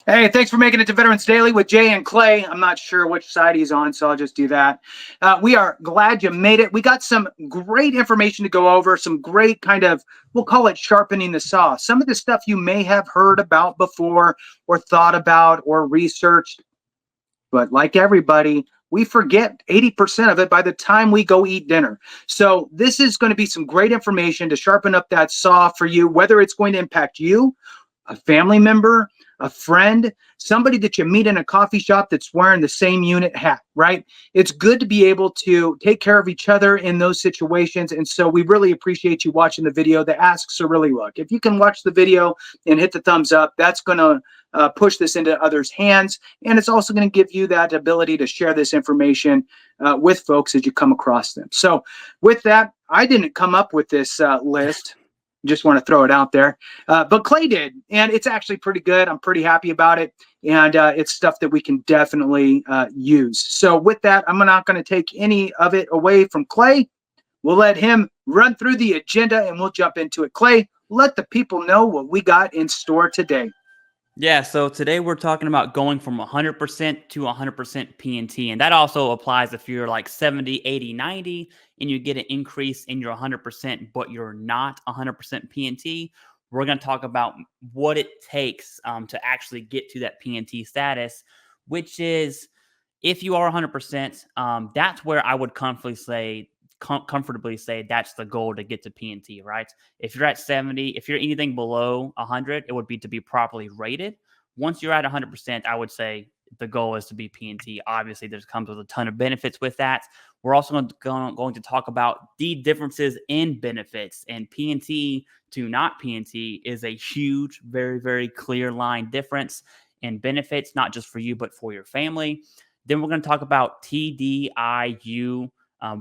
Hey, thanks for making it to Veterans Daily with Jay and Clay. I'm not sure which side he's on, so I'll just do that. We are glad you made it. We got some great information to go over, some great kind of, we'll call it sharpening the saw. Some of the stuff you may have heard about before or thought about or researched, but like everybody, we forget 80% of it by the time we go eat dinner. So this is going to be some great information to sharpen up that saw for you, whether it's going to impact you, a family member, a friend, somebody that you meet in a coffee shop that's wearing the same unit hat, right? It's good to be able to take care of each other in those situations. And so we really appreciate you watching the video. The asks are really, look, if you can watch the video and hit the thumbs up, that's going to push this into others' hands. And it's also going to give you that ability to share this information with folks as you come across them. So with that, I didn't come up with this list. Just want to throw it out there. But Clay did, and it's actually pretty good. I'm pretty happy about it. And it's stuff that we can definitely use. So with that, I'm not going to take any of it away from Clay. We'll let him run through the agenda and we'll jump into it. Clay, let the people know what we got in store today. Yeah, so today we're talking about going from 100% to 100% P&T. And that also applies if you're like 70, 80, 90, and you get an increase in your 100%, but you're not 100% P&T. We're going to talk about what it takes to actually get to that P&T status, which is if you are 100%, that's where I would comfortably say that's the goal to get to P&T, right? If you're at 70, if you're anything below 100, it would be to be properly rated. Once you're at 100%, I would say the goal is to be P&T. Obviously, there comes with a ton of benefits with that. We're also going to talk about the differences in benefits, and P&T to not P&T is a huge, very, very clear line difference in benefits, not just for you, but for your family. Then we're going to talk about tdiu.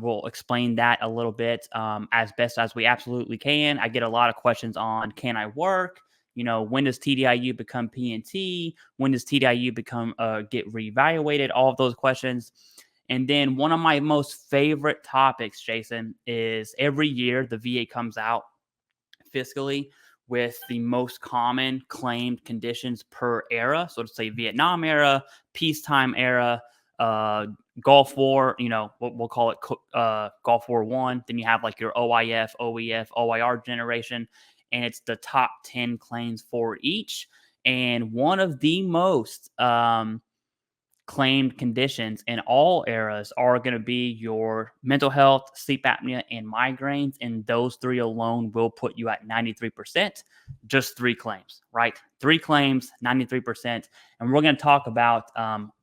We'll explain that a little bit as best as we absolutely can. I get a lot of questions on, can I work? You know, when does tdiu become P&T? When does tdiu become get reevaluated? All of those questions. And then one of my most favorite topics, Jason, is every year the VA comes out fiscally with the most common claimed conditions per era. So to say Vietnam era, peacetime era, Gulf War, you know, we'll call it Gulf War I. Then you have like your OIF, OEF, OIR generation, and it's the top 10 claims for each. And one of the most claimed conditions in all eras are going to be your mental health, sleep apnea, and migraines. And those three alone will put you at 93%. Just 3 claims, right? 3 claims, 93%. And we're going to talk about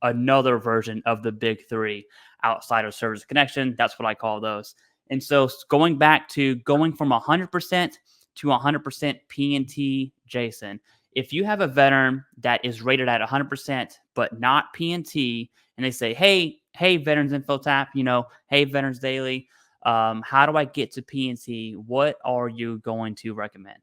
another version of the big 3 outside of service connection. That's what I call those. And so going back to going from 100% to 100% P&T, Jason, if you have a veteran that is rated at 100% but not P&T, and they say, hey, Veterans InfoTap, you know, hey, Veterans Daily, how do I get to P&T? What are you going to recommend?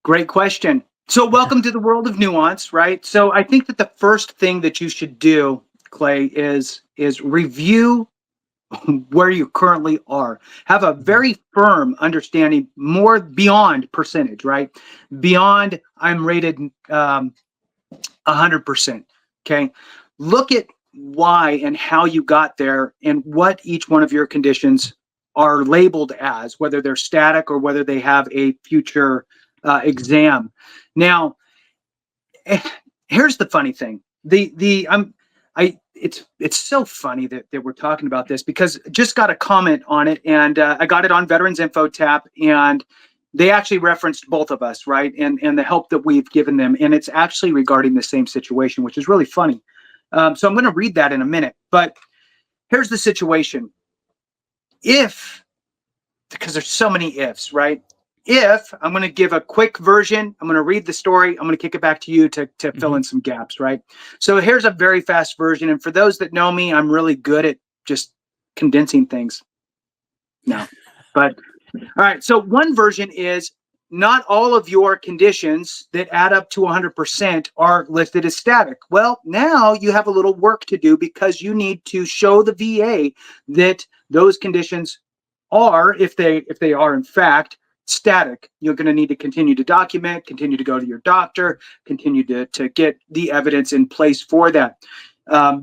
Great question. So welcome to the world of nuance, right? So I think that the first thing that you should do, Clay, is review where you currently are. Have a very firm understanding, more beyond percentage, right? Beyond I'm rated 100%. Okay. Look at why and how you got there and what each one of your conditions are labeled as, whether they're static or whether they have a future exam. Now, here's the funny thing. It's so funny that we're talking about this because just got a comment on it, and I got it on Veterans InfoTap, and they actually referenced both of us, right? And the help that we've given them, and it's actually regarding the same situation, which is really funny. So I'm going to read that in a minute, but here's the situation. Because there's so many ifs, right? If I'm going to give a quick version, I'm going to read the story. I'm going to kick it back to you to fill in some gaps, right? So here's a very fast version. And for those that know me, I'm really good at just condensing things. No, but all right. So one version is not all of your conditions that add up to 100% are listed as static. Well, now you have a little work to do because you need to show the VA that those conditions are, if they are in fact static. You're going to need to continue to document, continue to go to your doctor, continue to get the evidence in place for that.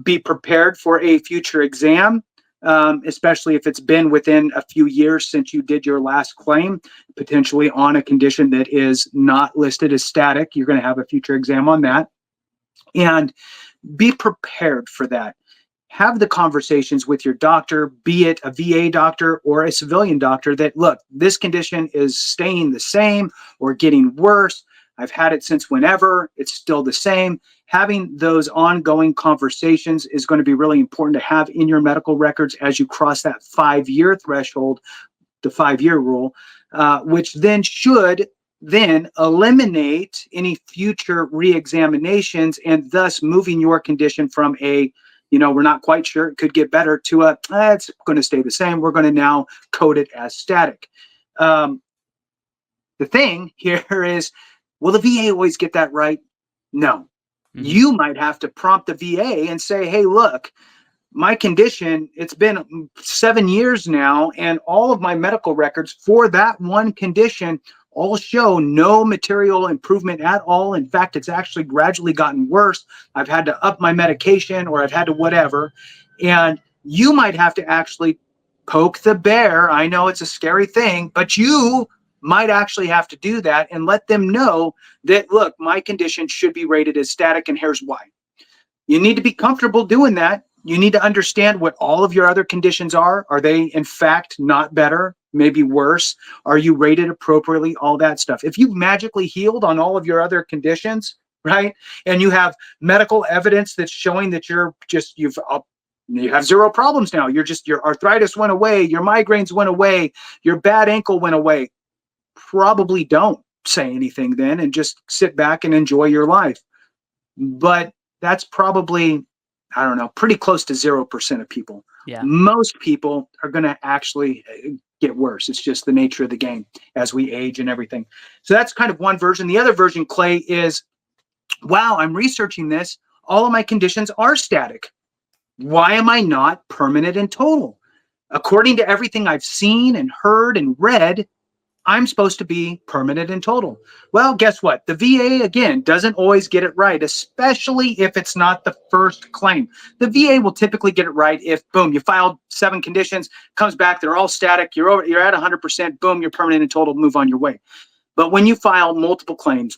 Be prepared for a future exam, especially if it's been within a few years since you did your last claim, potentially on a condition that is not listed as static. You're going to have a future exam on that. And be prepared for that. Have the conversations with your doctor, be it a VA doctor or a civilian doctor, that, look, this condition is staying the same or getting worse. I've had it since whenever, it's still the same. Having those ongoing conversations is going to be really important to have in your medical records as you cross that 5-year threshold, the 5-year rule, which then should eliminate any future reexaminations, and thus moving your condition from a, we're not quite sure, it could get better, to a, it's going to stay the same. We're going to now code it as static. The thing here is, will the VA always get that right? No. Mm-hmm. You might have to prompt the VA and say, hey, look, my condition, it's been 7 years now, and all of my medical records for that one condition all show no material improvement at all. In fact, it's actually gradually gotten worse. I've had to up my medication, or I've had to whatever. And you might have to actually poke the bear. I know it's a scary thing, but you might actually have to do that and let them know that, look, my condition should be rated as static, and here's why. You need to be comfortable doing that. You need to understand what all of your other conditions are. Are they, in fact, not better? Maybe worse? Are you rated appropriately? All that stuff. If you've magically healed on all of your other conditions, right, and you have medical evidence that's showing that you have zero problems now. Your arthritis went away, your migraines went away, your bad ankle went away, probably don't say anything then and just sit back and enjoy your life. But that's probably, I don't know, pretty close to 0% of people. Yeah. Most people are going to actually get worse. It's just the nature of the game as we age and everything. So that's kind of one version. The other version, Clay, is, wow, I'm researching this. All of my conditions are static. Why am I not permanent and total? According to everything I've seen and heard and read, I'm supposed to be permanent and total. Well, guess what? The VA, again, doesn't always get it right, especially if it's not the first claim. The VA will typically get it right if, boom, you filed 7 conditions, comes back, they're all static, you're at 100%, boom, you're permanent and total, move on your way. But when you file multiple claims,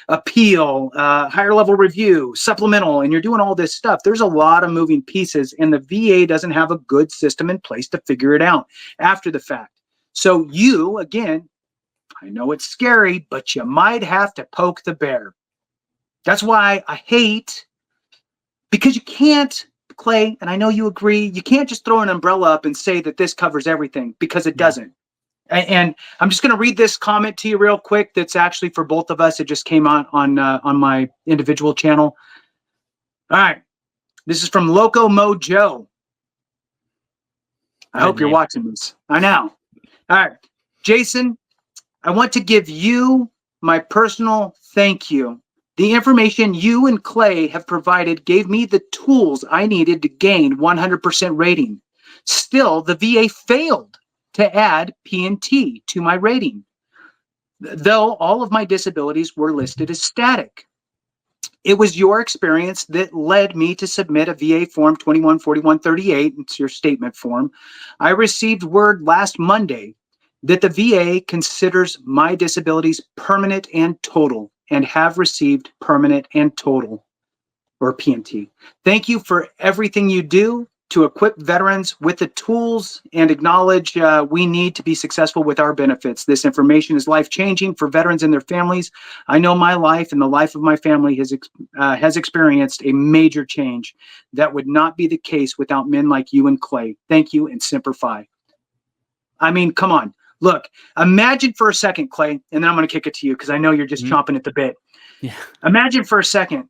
appeal, higher level review, supplemental, and you're doing all this stuff, there's a lot of moving pieces, and the VA doesn't have a good system in place to figure it out after the fact. So you, again, I know it's scary, but you might have to poke the bear. That's why I hate, because you can't, Clay, and I know you agree, you can't just throw an umbrella up and say that this covers everything, because it doesn't. And I'm just going to read this comment to you real quick. That's actually for both of us. It just came on my individual channel. All right. This is from Loco Mojo. I hope you're watching this. I know. All right. Jason, I want to give you my personal thank you. The information you and Clay have provided gave me the tools I needed to gain 100% rating. Still, the VA failed to add P&T to my rating, though all of my disabilities were listed as static. It was your experience that led me to submit a VA Form 214138. It's your statement form. I received word last Monday that the VA considers my disabilities permanent and total, and have received permanent and total, or P&T. Thank you for everything you do to equip veterans with the tools and acknowledge we need to be successful with our benefits. This information is life-changing for veterans and their families. I know my life and the life of my family has experienced a major change that would not be the case without men like you and Clay. Thank you, and Semper Fi. I mean, come on. Look, imagine for a second, Clay, and then I'm going to kick it to you because I know you're just chomping at the bit. Yeah. Imagine for a second,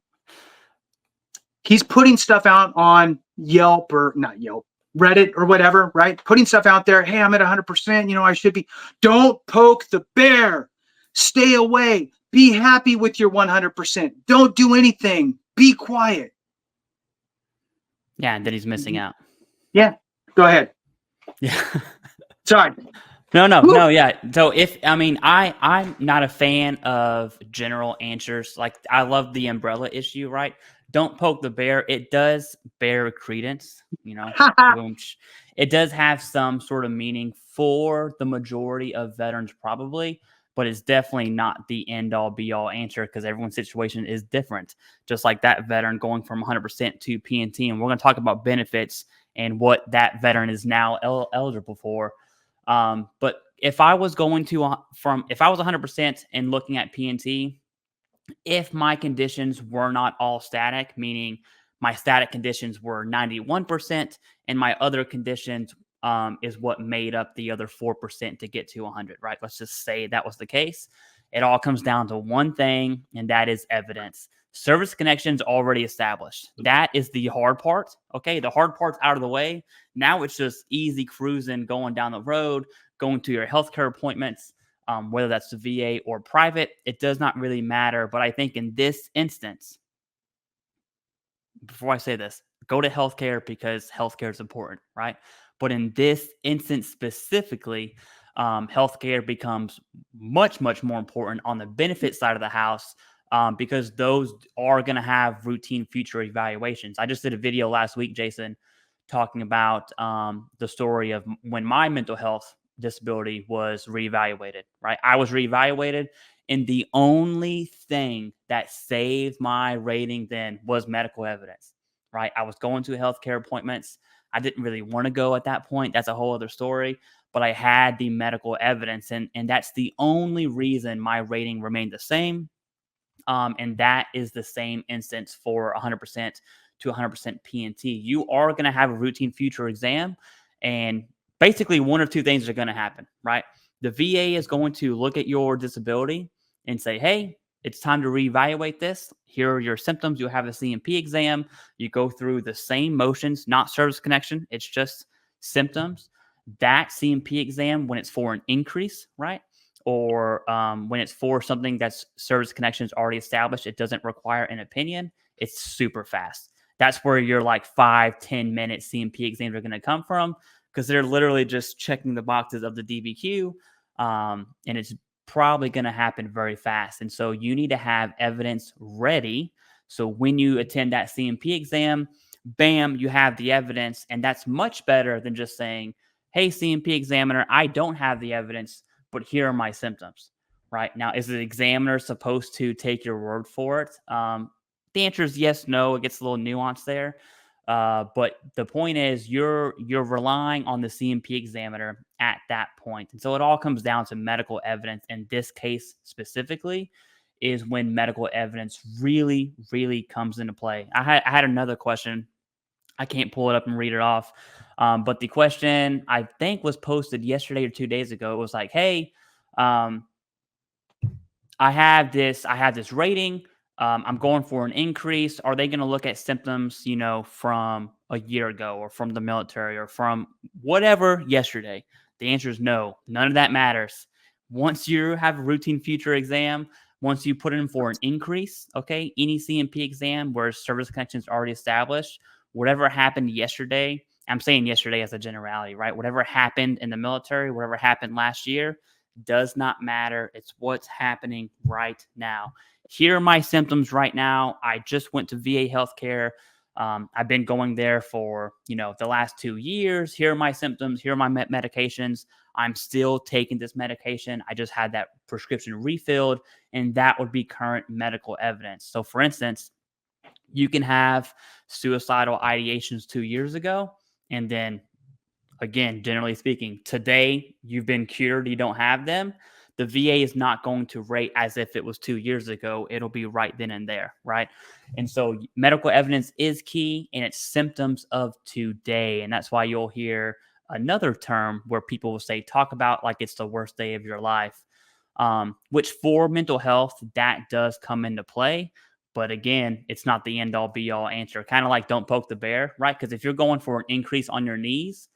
he's putting stuff out on Yelp, or not Yelp, Reddit or whatever, right? Putting stuff out there. Hey, I'm at 100%. I should be. Don't poke the bear. Stay away. Be happy with your 100%. Don't do anything. Be quiet. Yeah, and then he's missing out. Yeah. Go ahead. Yeah. Sorry. No, yeah. So I'm not a fan of general answers. Like I love the umbrella issue, right? Don't poke the bear. It does bear credence, which it does have some sort of meaning for the majority of veterans, probably, but it's definitely not the end all be all answer because everyone's situation is different. Just like that veteran going from 100% to PNT, and we're going to talk about benefits and what that veteran is now eligible for. But if I was going to if I was 100% and looking at PNT, if my conditions were not all static, meaning my static conditions were 91% and my other conditions is what made up the other 4% to get to 100, right? Let's just say that was the case. It all comes down to one thing, and that is evidence. Service connections already established. That is the hard part. Okay. The hard part's out of the way. Now it's just easy cruising, going down the road, going to your healthcare appointments, whether that's the VA or private. It does not really matter. But I think in this instance, before I say this, go to healthcare because healthcare is important, right? But in this instance specifically, healthcare becomes much, much more important on the benefit side of the house because those are going to have routine future evaluations. I just did a video last week, Jason, talking about the story of when my mental health disability was reevaluated, right? I was reevaluated, and the only thing that saved my rating then was medical evidence, right? I was going to healthcare appointments. I didn't really want to go at that point. That's a whole other story. But I had the medical evidence, and that's the only reason my rating remained the same. And that is the same instance for 100% to 100% PNT. You are going to have a routine future exam, and basically one of two things are going to happen, right? The VA is going to look at your disability and say, hey, it's time to reevaluate this. Here are your symptoms. You'll have a CMP exam. You go through the same motions, not service connection. It's just symptoms. That CMP exam, when it's for an increase, right? Or when it's for something that's service connections already established, it doesn't require an opinion. It's super fast. That's where your like 5-10 minute CMP exams are going to come from because they're literally just checking the boxes of the DBQ, and it's probably going to happen very fast. And so you need to have evidence ready. So when you attend that CMP exam, bam, you have the evidence, and that's much better than just saying, "Hey, CMP examiner, I don't have the evidence, but here are my symptoms." Right now, is the examiner supposed to take your word for it? The answer is yes, no. It gets a little nuanced there, but the point is you're relying on the CMP examiner at that point, and so it all comes down to medical evidence. In this case specifically, is when medical evidence really, really comes into play. I had another question. I can't pull it up and read it off. But the question I think was posted yesterday or 2 days ago. It was like, hey, um, I have this rating. I'm going for an increase. Are they going to look at symptoms, from a year ago or from the military or from whatever yesterday? The answer is no. None of that matters. Once you have a routine future exam, once you put in for an increase, okay, any CMP exam where service connection is already established, whatever happened yesterday, I'm saying yesterday as a generality, right? Whatever happened in the military, whatever happened last year, does not matter. It's what's happening right now. Here are my symptoms right now. I just went to VA healthcare. I've been going there for, the last 2 years. Here are my symptoms. Here are my medications. I'm still taking this medication. I just had that prescription refilled, and that would be current medical evidence. So for instance, you can have suicidal ideations 2 years ago, and then again, generally speaking, today you've been cured, you don't have them. The VA is not going to rate as if it was 2 years ago. It'll be right then and there, right? And so medical evidence is key, and it's symptoms of today. And that's why you'll hear another term where people will say, talk about like it's the worst day of your life, which for mental health, that does come into play. But again, it's not the end all be all answer. Kind of like don't poke the bear, right? Because if you're going for an increase on your knees,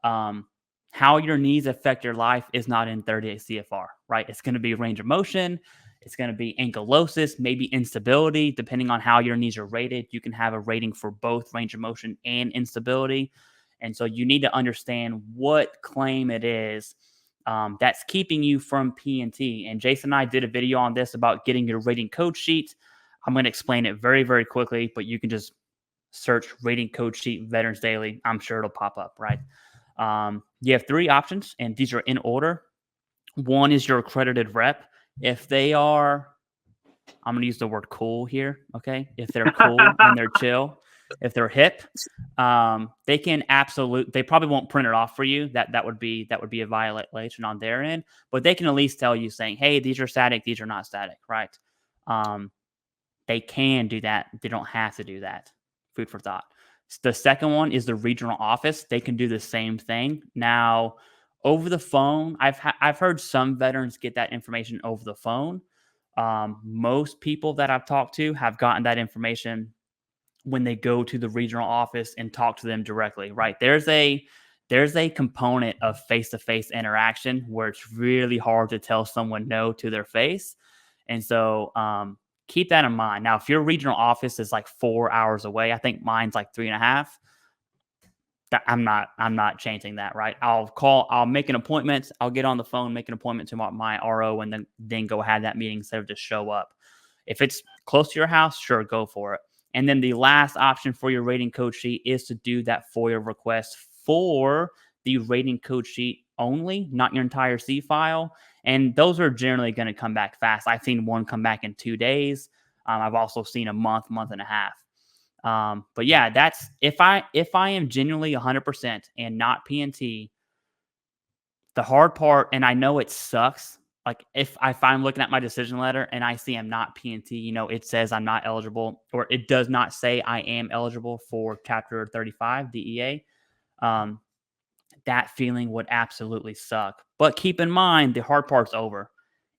how your knees affect your life is not in 38 CFR, right? It's going to be range of motion. It's going to be ankylosis, maybe instability, depending on how your knees are rated. You can have a rating for both range of motion and instability. And so you need to understand what claim it is that's keeping you from P&T. And Jason and I did a video on this about getting your rating code sheet. I'm going to explain it very, very quickly, but you can just search rating code sheet Veterans Daily. I'm sure it'll pop up, right? You have 3 options, and these are in order. One is your accredited rep. If they are, I'm going to use the word cool here, okay? If they're cool and they're chill, if they're hip, they can they probably won't print it off for you. That would be a violation on their end, but they can at least tell you saying, hey, these are static, these are not static, right? They can do that. They don't have to do that. Food for thought. The second one is the regional office. They can do the same thing. Now, over the phone, I've heard some veterans get that information over the phone. Most people that I've talked to have gotten that information when they go to the regional office and talk to them directly, right? There's a component of face-to-face interaction where it's really hard to tell someone no to their face. And so keep that in mind. Now, if your regional office is like 4 hours away, I think mine's like 3.5. I'm not changing that, right? I'll make an appointment. I'll get on the phone, make an appointment to my RO, and then go have that meeting instead of just show up. If it's close to your house, sure, go for it. And then the last option for your rating code sheet is to do that FOIA request for the rating code sheet only, not your entire C file. And those are generally going to come back fast. I've seen one come back in 2 days. I've also seen a month and a half. But yeah, that's if I am genuinely 100% and not P&T, the hard part, and I know it sucks. Like if I'm looking at my decision letter and I see I'm not P&T, it says I'm not eligible, or it does not say I am eligible for Chapter 35 DEA. That feeling would absolutely suck. But keep in mind, the hard part's over.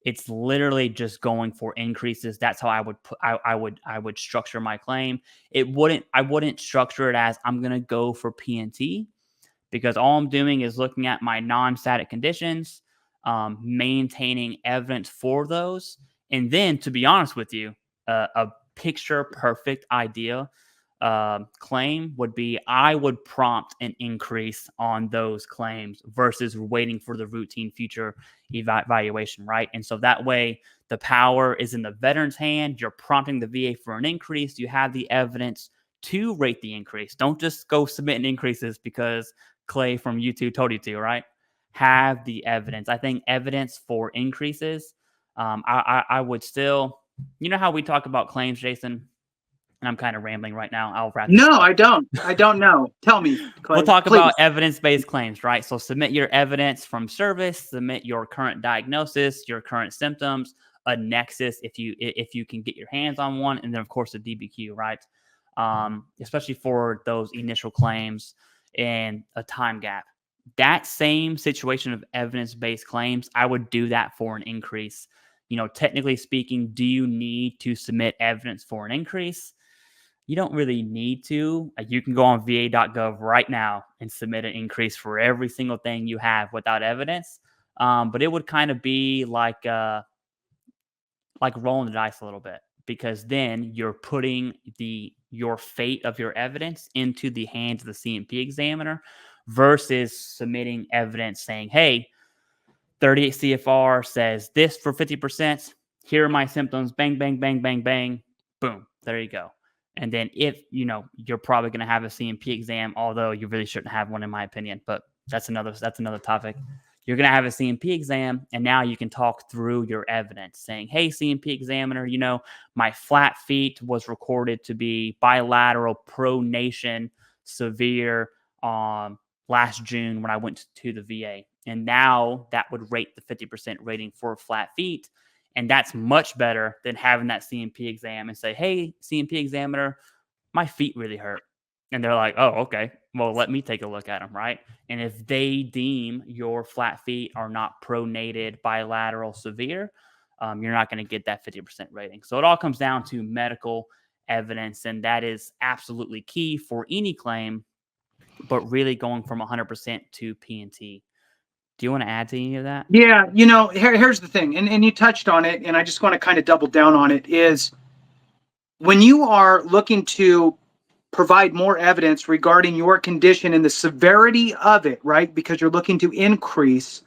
It's literally just going for increases. That's how I would structure my claim. I wouldn't structure it as I'm going to go for P&T, because all I'm doing is looking at my non-static conditions, maintaining evidence for those. And then, to be honest with you, a picture perfect idea claim would be I would prompt an increase on those claims versus waiting for the routine future evaluation, right? And so that way the power is in the veteran's hand. You're prompting the VA for an increase. You have the evidence to rate the increase. Don't just go submitting increases because Clay from YouTube told you to, right? Have the evidence. I think evidence for increases, I would still, how we talk about claims, Jason? And I'm kind of rambling right now. I'll wrap this No, up. I don't know. Tell me, Clay, We'll talk please. about evidence-based claims, right? So submit your evidence from service, submit your current diagnosis, your current symptoms, a nexus if you can get your hands on one, and then of course a DBQ, right? Especially for those initial claims and a time gap. That same situation of evidence-based claims, I would do that for an increase. Technically speaking, do you need to submit evidence for an increase? You don't really need to. You can go on va.gov right now and submit an increase for every single thing you have without evidence. But it would kind of be like rolling the dice a little bit, because then you're putting your fate of your evidence into the hands of the C&P examiner versus submitting evidence saying, hey, 38 CFR says this for 50%. Here are my symptoms. Bang, bang, bang, bang, bang. Boom. There you go. And then if, you're probably going to have a C&P exam, although you really shouldn't have one in my opinion, but that's another topic. You're going to have a C&P exam, and now you can talk through your evidence saying, hey, C&P examiner, my flat feet was recorded to be bilateral pronation severe last June when I went to the VA. And now that would rate the 50% rating for flat feet. And that's much better than having that C&P exam and say, hey, C&P examiner, my feet really hurt. And they're like, oh, okay, well, let me take a look at them, right? And if they deem your flat feet are not pronated bilateral severe, you're not going to get that 50% rating. So it all comes down to medical evidence, and that is absolutely key for any claim, but really going from 100% to P&T. Do you want to add to any of that? Yeah, here's the thing, and you touched on it, and I just want to kind of double down on it, is when you are looking to provide more evidence regarding your condition and the severity of it, right? Because you're looking to increase,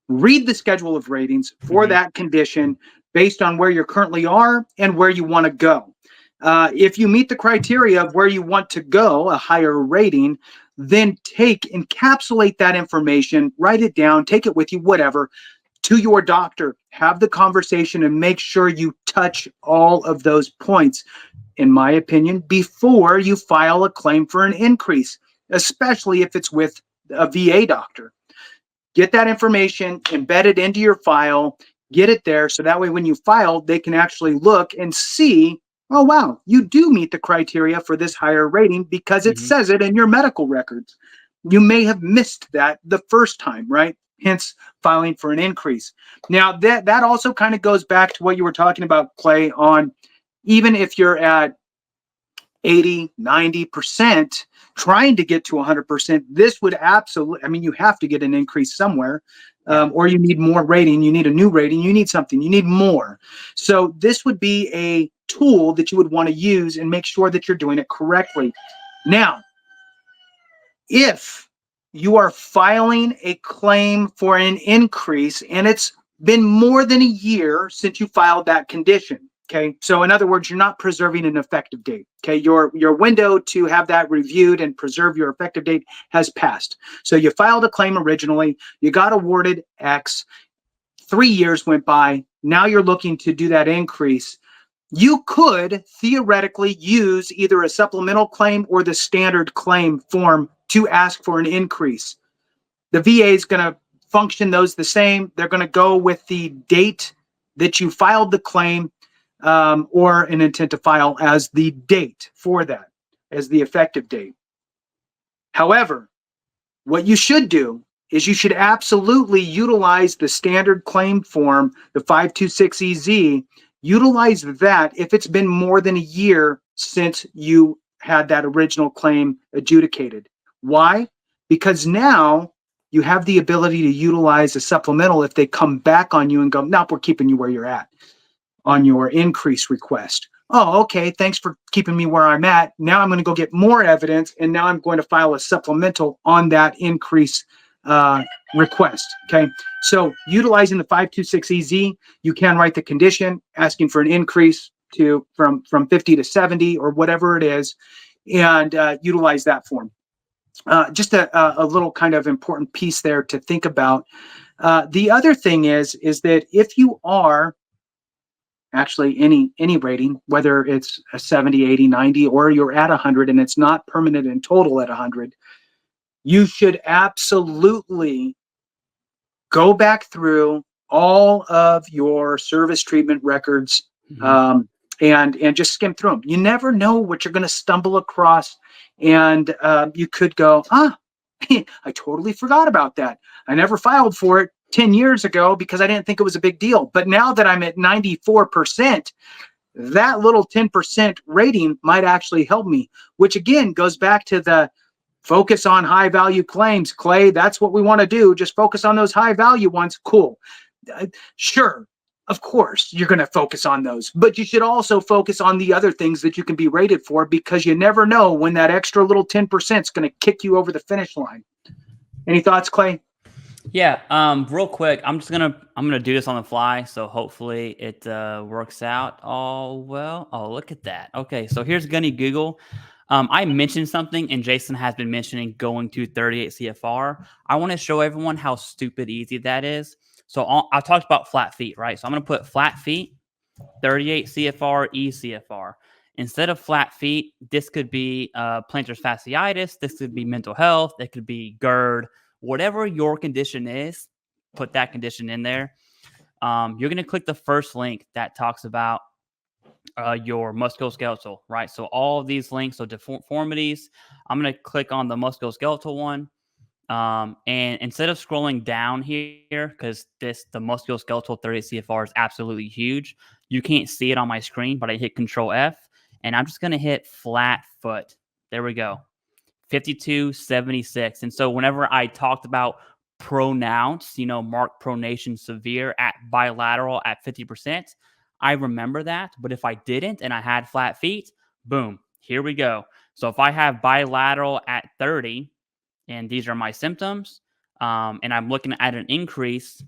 read the schedule of ratings for that condition based on where you currently are and where you want to go. If you meet the criteria of where you want to go, a higher rating, then encapsulate that information, write it down, take it with you, whatever, to your doctor, have the conversation and make sure you touch all of those points, in my opinion, before you file a claim for an increase, especially if it's with a VA doctor. Get that information, embed it into your file, get it there. So that way, when you file, they can actually look and see, oh, wow, you do meet the criteria for this higher rating because it says it in your medical records. You may have missed that the first time, right? Hence filing for an increase. Now, that also kind of goes back to what you were talking about, Clay, on even if you're at 80, 90%, trying to get to 100%, this would absolutely, I mean, you have to get an increase somewhere, or you need more rating, you need a new rating, you need something, you need more. So this would be a tool that you would want to use and make sure that you're doing it correctly. Now, if you are filing a claim for an increase and it's been more than a year since you filed that condition, okay, so in other words, you're not preserving an effective date, okay, your window to have that reviewed and preserve your effective date has passed. So you filed a claim originally, you got awarded X, 3 years went by, now you're looking to do that increase. You could theoretically use either a supplemental claim or the standard claim form to ask for an increase. The VA is going to function those the same. They're going to go with the date that you filed the claim, or an intent to file as the date for that, as the effective date. However, what you should do is you should absolutely utilize the standard claim form, the 526EZ. Utilize that if it's been more than a year since you had that original claim adjudicated. Why? Because now you have the ability to utilize a supplemental if they come back on you and go, nope, we're keeping you where you're at on your increase request. Oh, okay, thanks for keeping me where I'm at. Now I'm going to go get more evidence, and now I'm going to file a supplemental on that increase request. Okay, so utilizing the 526EZ, you can write the condition asking for an increase to from 50 to 70 or whatever it is, and utilize that form. Just a little kind of important piece there to think about. The other thing is that if you are actually any rating, whether it's a 70, 80, 90, or you're at 100 and it's not permanent in total at 100, you should absolutely go back through all of your service treatment records, and just skim through them. You never know what you're going to stumble across, and you could go, I totally forgot about that. I never filed for it 10 years ago because I didn't think it was a big deal. But now that I'm at 94%, that little 10% rating might actually help me, which again goes back to the focus on high value claims. Clay, that's what we want to do. Just focus on those high value ones. Cool. Sure. Of course, you're going to focus on those, but you should also focus on the other things that you can be rated for, because you never know when that extra little 10% is going to kick you over the finish line. Any thoughts, Clay? Yeah. Real quick, I'm gonna do this on the fly, so hopefully it works out all well. Oh, look at that. Okay, so here's Gunny Google. I mentioned something, and Jason has been mentioning going to 38 CFR. I want to show everyone how stupid easy that is. So I talked about flat feet, right? So I'm gonna put flat feet, 38 CFR, ECFR. Instead of flat feet, this could be plantar fasciitis. This could be mental health. It could be GERD. Whatever your condition is, put that condition in there. You're going to click the first link that talks about your musculoskeletal, right? So all of these links, so deformities, I'm going to click on the musculoskeletal one. And instead of scrolling down here, because the musculoskeletal 38 CFR is absolutely huge, you can't see it on my screen, but I hit Control F, and I'm just going to hit flat foot. There we go. 5276. And so whenever I talked about pronouns, mark pronation severe at bilateral at 50%, I remember that. But if I didn't and I had flat feet, boom, here we go. So if I have bilateral at 30, and these are my symptoms, and I'm looking at an increase,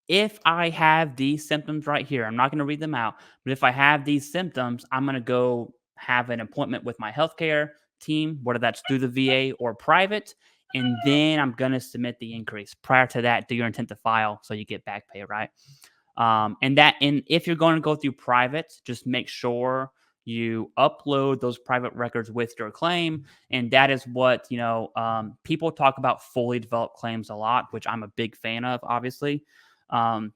if I have these symptoms right here, I'm not going to read them out, but if I have these symptoms, I'm going to go have an appointment with my healthcare team, whether that's through the VA or private, and then I'm going to submit the increase. Prior to that, do your intent to file so you get back pay, right? And if you're going to go through private, just make sure you upload those private records with your claim. And that is what, people talk about fully developed claims a lot, which I'm a big fan of, obviously. Um,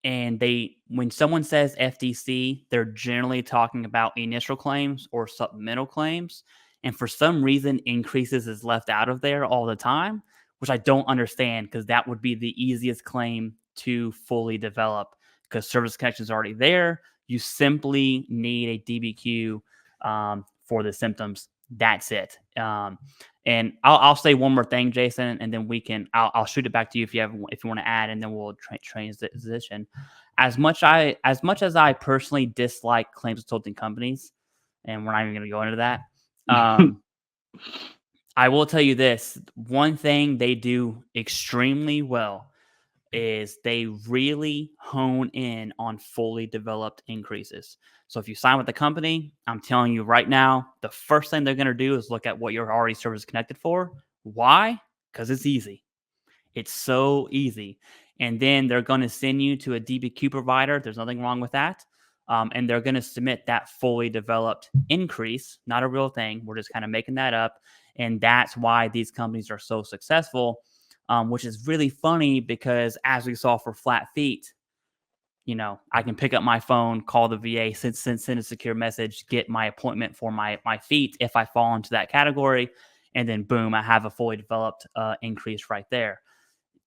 and when someone says FDC, they're generally talking about initial claims or supplemental claims. And for some reason, increases is left out of there all the time, which I don't understand because that would be the easiest claim to fully develop because service connection is already there. You simply need a DBQ for the symptoms. That's it. And I'll say one more thing, Jason, and then I'll shoot it back to you if you want to add, and then we'll transition. As much as I personally dislike claims consulting companies, and we're not even going to go into that. I will tell you this: one thing they do extremely well is they really hone in on fully developed increases. So if you sign with the company, I'm telling you right now, the first thing they're going to do is look at what you're already service connected for. Why? Because it's easy. It's so easy. And then they're going to send you to a DBQ provider. There's nothing wrong with that. And they're going to submit that fully developed increase, not a real thing. We're just kind of making that up. And that's why these companies are so successful, which is really funny because as we saw for flat feet, I can pick up my phone, call the VA, send a secure message, get my appointment for my feet if I fall into that category. And then boom, I have a fully developed increase right there.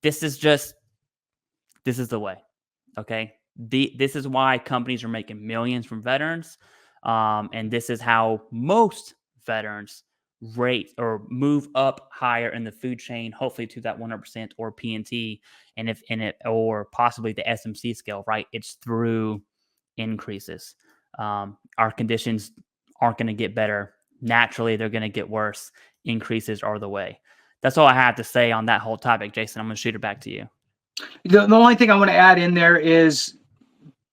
This is the way. Okay. This is why companies are making millions from veterans. And this is how most veterans rate or move up higher in the food chain, hopefully to that 100% or PNT, and if in it or possibly the SMC scale, right? It's through increases. Our conditions aren't going to get better. Naturally, they're going to get worse. Increases are the way. That's all I have to say on that whole topic, Jason. I'm going to shoot it back to you. The only thing I want to add in there is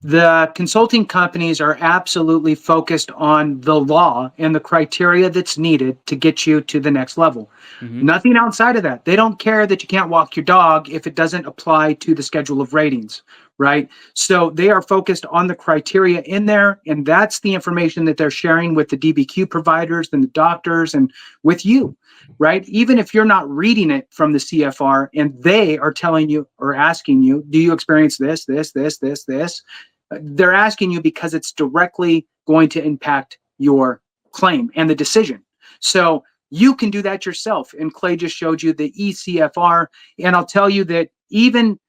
the consulting companies are absolutely focused on the law and the criteria that's needed to get you to the next level. Mm-hmm. Nothing outside of that. They don't care that you can't walk your dog if it doesn't apply to the schedule of ratings, right? So they are focused on the criteria in there, and that's the information that they're sharing with the DBQ providers and the doctors and with you, right? Even if you're not reading it from the CFR and they are telling you or asking you, do you experience this, this? They're asking you because it's directly going to impact your claim and the decision. So you can do that yourself. And Clay just showed you the ECFR. And I'll tell you that even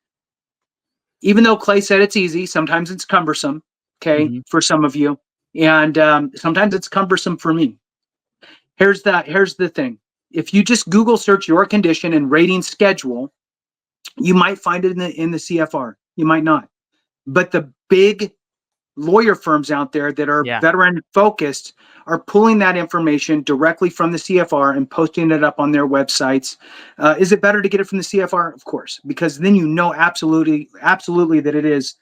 though Clay said it's easy, sometimes it's cumbersome, okay, for some of you. And sometimes it's cumbersome for me. Here's the thing. If you just Google search your condition and rating schedule, you might find it in the CFR. You might not. But the big lawyer firms out there that are veteran focused are pulling that information directly from the CFR and posting it up on their websites. Is it better to get it from the CFR? Of course, because then you know absolutely that it is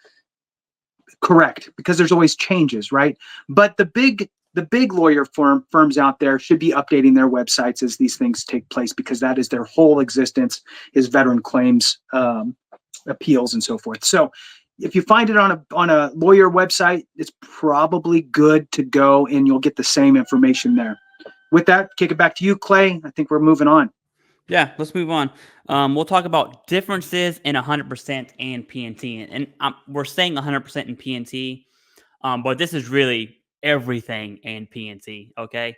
correct, because there's always changes, right? But the big lawyer firms out there should be updating their websites as these things take place, because that is their whole existence, is veteran claims, appeals and so forth. So if you find it on a lawyer website, it's probably good to go, and you'll get the same information there. With that, kick it back to you, Clay. I think we're moving on. Yeah, let's move on. We'll talk about differences in 100% and PNT. And we're saying 100% in PNT, but this is really everything in PNT, okay?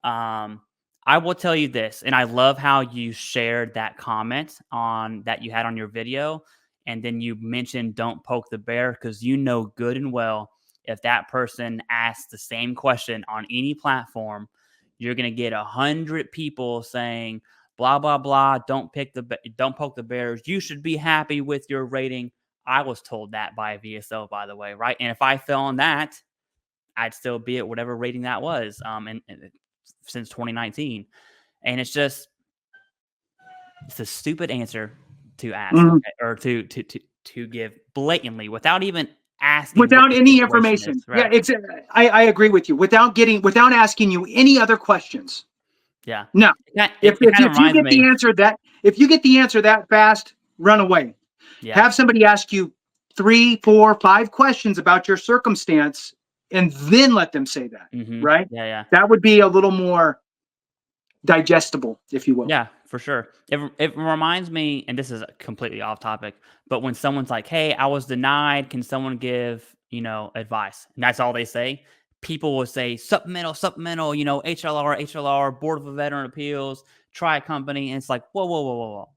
I will tell you this, and I love how you shared that comment that you had on your video, and then you mentioned don't poke the bear, because you know good and well if that person asks the same question on any platform, you're going to get 100 people saying, blah, blah, blah, don't poke the bears. You should be happy with your rating. I was told that by a VSO, by the way, right? And if I fell on that, I'd still be at whatever rating that was and since 2019. And it's a stupid answer to ask, okay? Or to to give blatantly without even asking what Without the any situation information. is, Yeah, right? exactly. I agree with you. Without asking you any other questions. Yeah. No. It kind of If you reminds get the me. answer that fast, run away. Yeah. Have somebody ask you 3, 4, 5 questions about your circumstance, and then let them say that. Right? Yeah. Yeah. That would be a little more digestible, if you will. Yeah, for sure. It reminds me, and this is completely off topic, but when someone's like, "Hey, I was denied. Can someone give advice?" And that's all they say. People will say supplemental, supplemental. HLR, HLR, Board of Veteran Appeals, try a company, and it's like, whoa, whoa, whoa, whoa, whoa.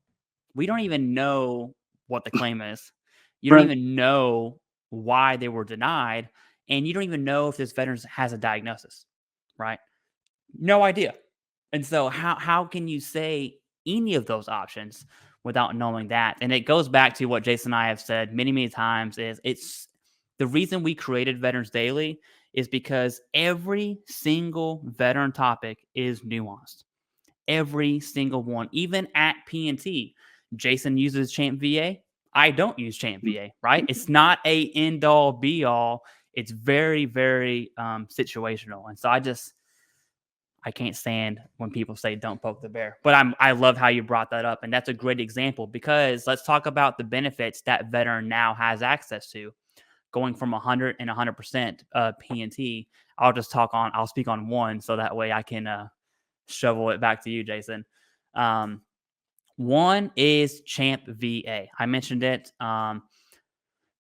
We don't even know what the claim is. You don't Right. even know why they were denied, and you don't even know if this veteran has a diagnosis, right? No idea. And so how can you say any of those options without knowing that? And it goes back to what Jason and I have said many, many times is it's the reason we created Veterans Daily is because every single veteran topic is nuanced. Every single one, even at P&T. Jason uses Champ VA. I don't use Champ VA, right? It's not a end all be all. It's very, very situational. And so I can't stand when people say don't poke the bear. But I love how you brought that up. And that's a great example because let's talk about the benefits that veteran now has access to. Going from 100 and 100% P&T. I'll speak on one so that way I can shovel it back to you, Jason. One is Champ VA. I mentioned it.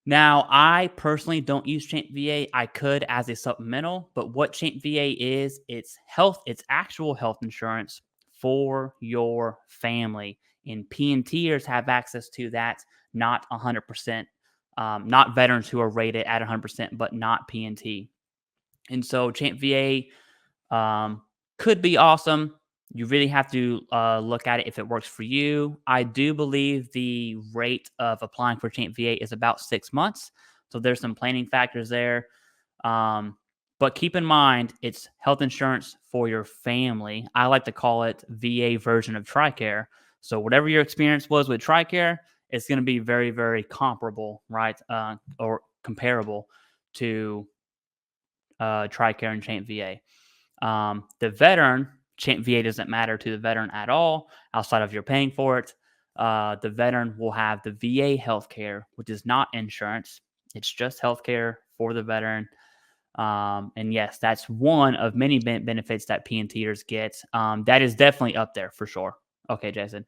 Now, I personally don't use Champ VA. I could as a supplemental, but what Champ VA is, it's actual health insurance for your family. And P&Ters have access to that, not 100%, not veterans who are rated at 100%, but not P&T. And so Champ VA could be awesome. You really have to look at it if it works for you. I do believe the rate of applying for Champ VA is about 6 months. So there's some planning factors there. But keep in mind, it's health insurance for your family. I like to call it VA version of TRICARE. So whatever your experience was with TRICARE, it's going to be very, very comparable, right? Or comparable to TRICARE and Champ VA. The veteran, Champ VA doesn't matter to the veteran at all outside of you're paying for it. The veteran will have the VA healthcare, which is not insurance. It's just healthcare for the veteran. And yes, that's one of many benefits that P&Ters get. That is definitely up there for sure. Okay, Jason.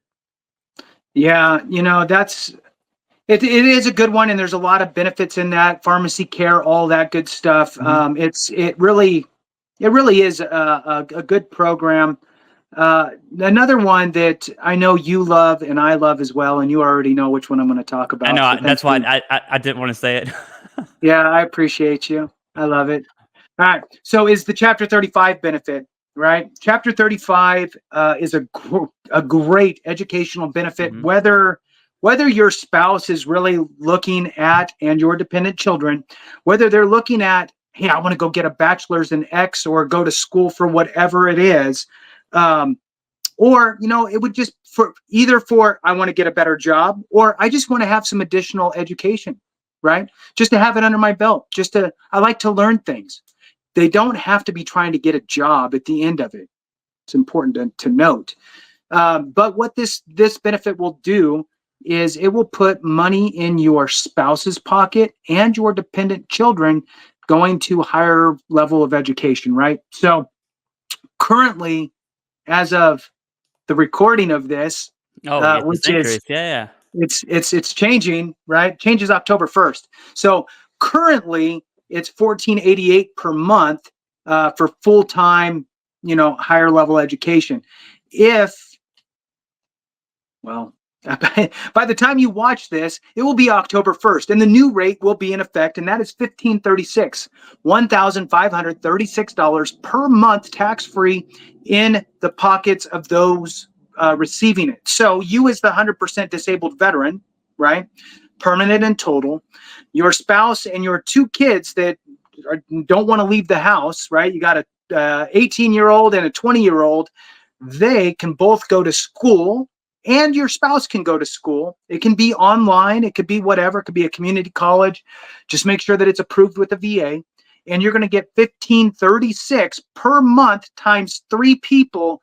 Yeah, it is a good one, and there's a lot of benefits in that pharmacy care, all that good stuff. It really is a good program. Another one that I know you love and I love as well, and you already know which one I'm going to talk I about. know. So That's thanks why for, I didn't want to say it. yeah, I appreciate you. I love it. All right. So is the Chapter 35 benefit, right? Chapter 35 is a great educational benefit, whether your spouse is really looking at, and your dependent children, whether they're looking at, hey, I want to go get a bachelor's in X or go to school for whatever it is. Or, it would just for I want to get a better job, or I just want to have some additional education, right? Just to have it under my belt, I like to learn things. They don't have to be trying to get a job at the end of it. It's important to note. But what this benefit will do is it will put money in your spouse's pocket and your dependent children going to higher level of education, right? So currently, as of the recording of this, Oh, it's which just is increase. Yeah. it's changing, right? Changes October 1st. So currently it's $14.88 per month for full-time, higher level education. Well, by the time you watch this, it will be October 1st, and the new rate will be in effect, and that is $1,536 per month, tax-free, in the pockets of those receiving it. So you, as the 100% disabled veteran, right, permanent and total, your spouse and your 2 kids that don't want to leave the house, right? You got a 18-year-old and a 20-year-old. They can both go to school and your spouse can go to school. It can be online. It could be whatever. It could be a community college. Just make sure that it's approved with the VA. And you're going to get $1,536 per month times 3 people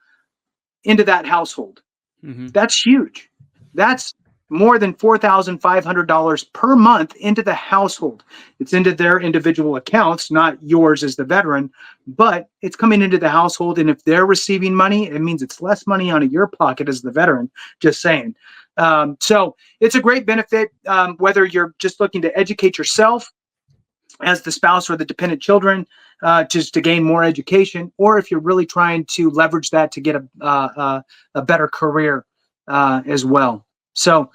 into that household. Mm-hmm. That's huge. That's more than $4,500 per month into the household. It's into their individual accounts, not yours as the veteran, but it's coming into the household. And if they're receiving money, it means it's less money out of your pocket as the veteran, just saying. So it's a great benefit, whether you're just looking to educate yourself as the spouse or the dependent children, just to gain more education, or if you're really trying to leverage that to get a better career as well. So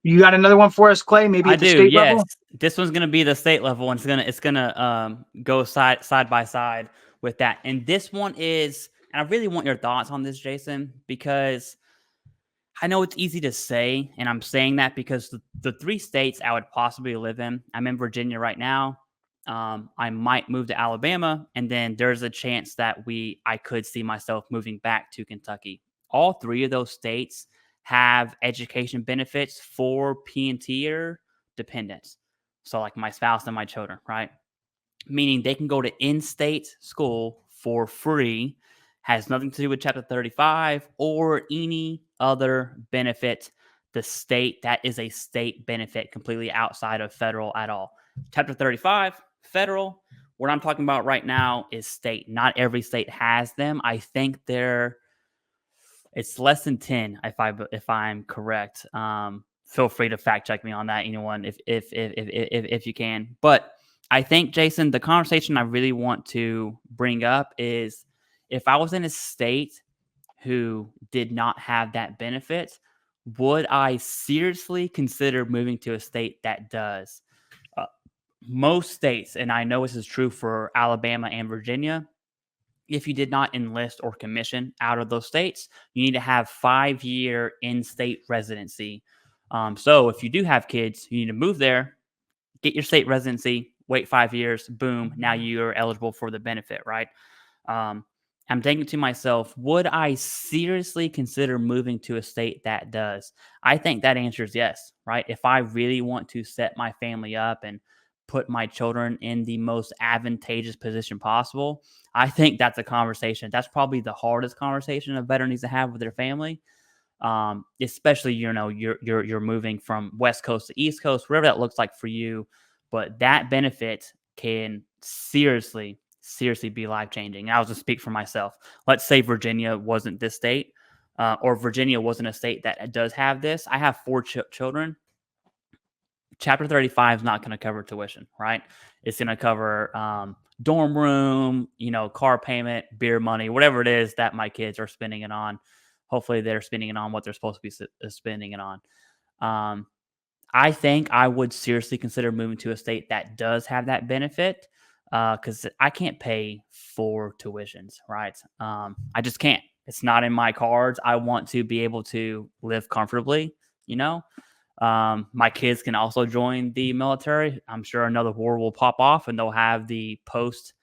you got another one for us, Clay? Maybe at the state yes. level? This one's gonna be the state level, and it's gonna go side by side with that. And this one is, and I really want your thoughts on this, Jason, because I know it's easy to say, and I'm saying that because the 3 states I would possibly live in, I'm in Virginia right now. I might move to Alabama, and then there's a chance that I could see myself moving back to Kentucky. All 3 of those states have education benefits for P&T or dependents. So like my spouse and my children, right? Meaning they can go to in-state school for free, has nothing to do with Chapter 35 or any other benefit. The state, that is a state benefit completely outside of federal at all. Chapter 35, federal. What I'm talking about right now is state. Not every state has them. I think it's less than 10 if I'm correct. Feel free to fact check me on that, anyone, if you can. But I think, Jason, the conversation I really want to bring up is if I was in a state who did not have that benefit, would I seriously consider moving to a state that does? Most states, and I know this is true for Alabama and Virginia, if you did not enlist or commission out of those states, you need to have 5-year in-state residency. So if you do have kids, you need to move there, get your state residency, wait 5 years, boom, now you're eligible for the benefit, right? I'm thinking to myself, would I seriously consider moving to a state that does? I think that answer is yes, right? If I really want to set my family up and put my children in the most advantageous position possible, I think that's a conversation. That's probably the hardest conversation a veteran needs to have with their family. Especially, you're moving from West Coast to East Coast, whatever that looks like for you. But that benefit can seriously be life-changing. I'll just speak for myself. Let's say Virginia wasn't this state, or Virginia wasn't a state that does have this. I have 4 children. Chapter 35 is not going to cover tuition, right? It's going to cover dorm room, car payment, beer money, whatever it is that my kids are spending it on. Hopefully they're spending it on what they're supposed to be spending it on. I think I would seriously consider moving to a state that does have that benefit, because I can't pay for tuitions, right? I just can't. It's not in my cards. I want to be able to live comfortably, My kids can also join the military. I'm sure another war will pop off and they'll have the post,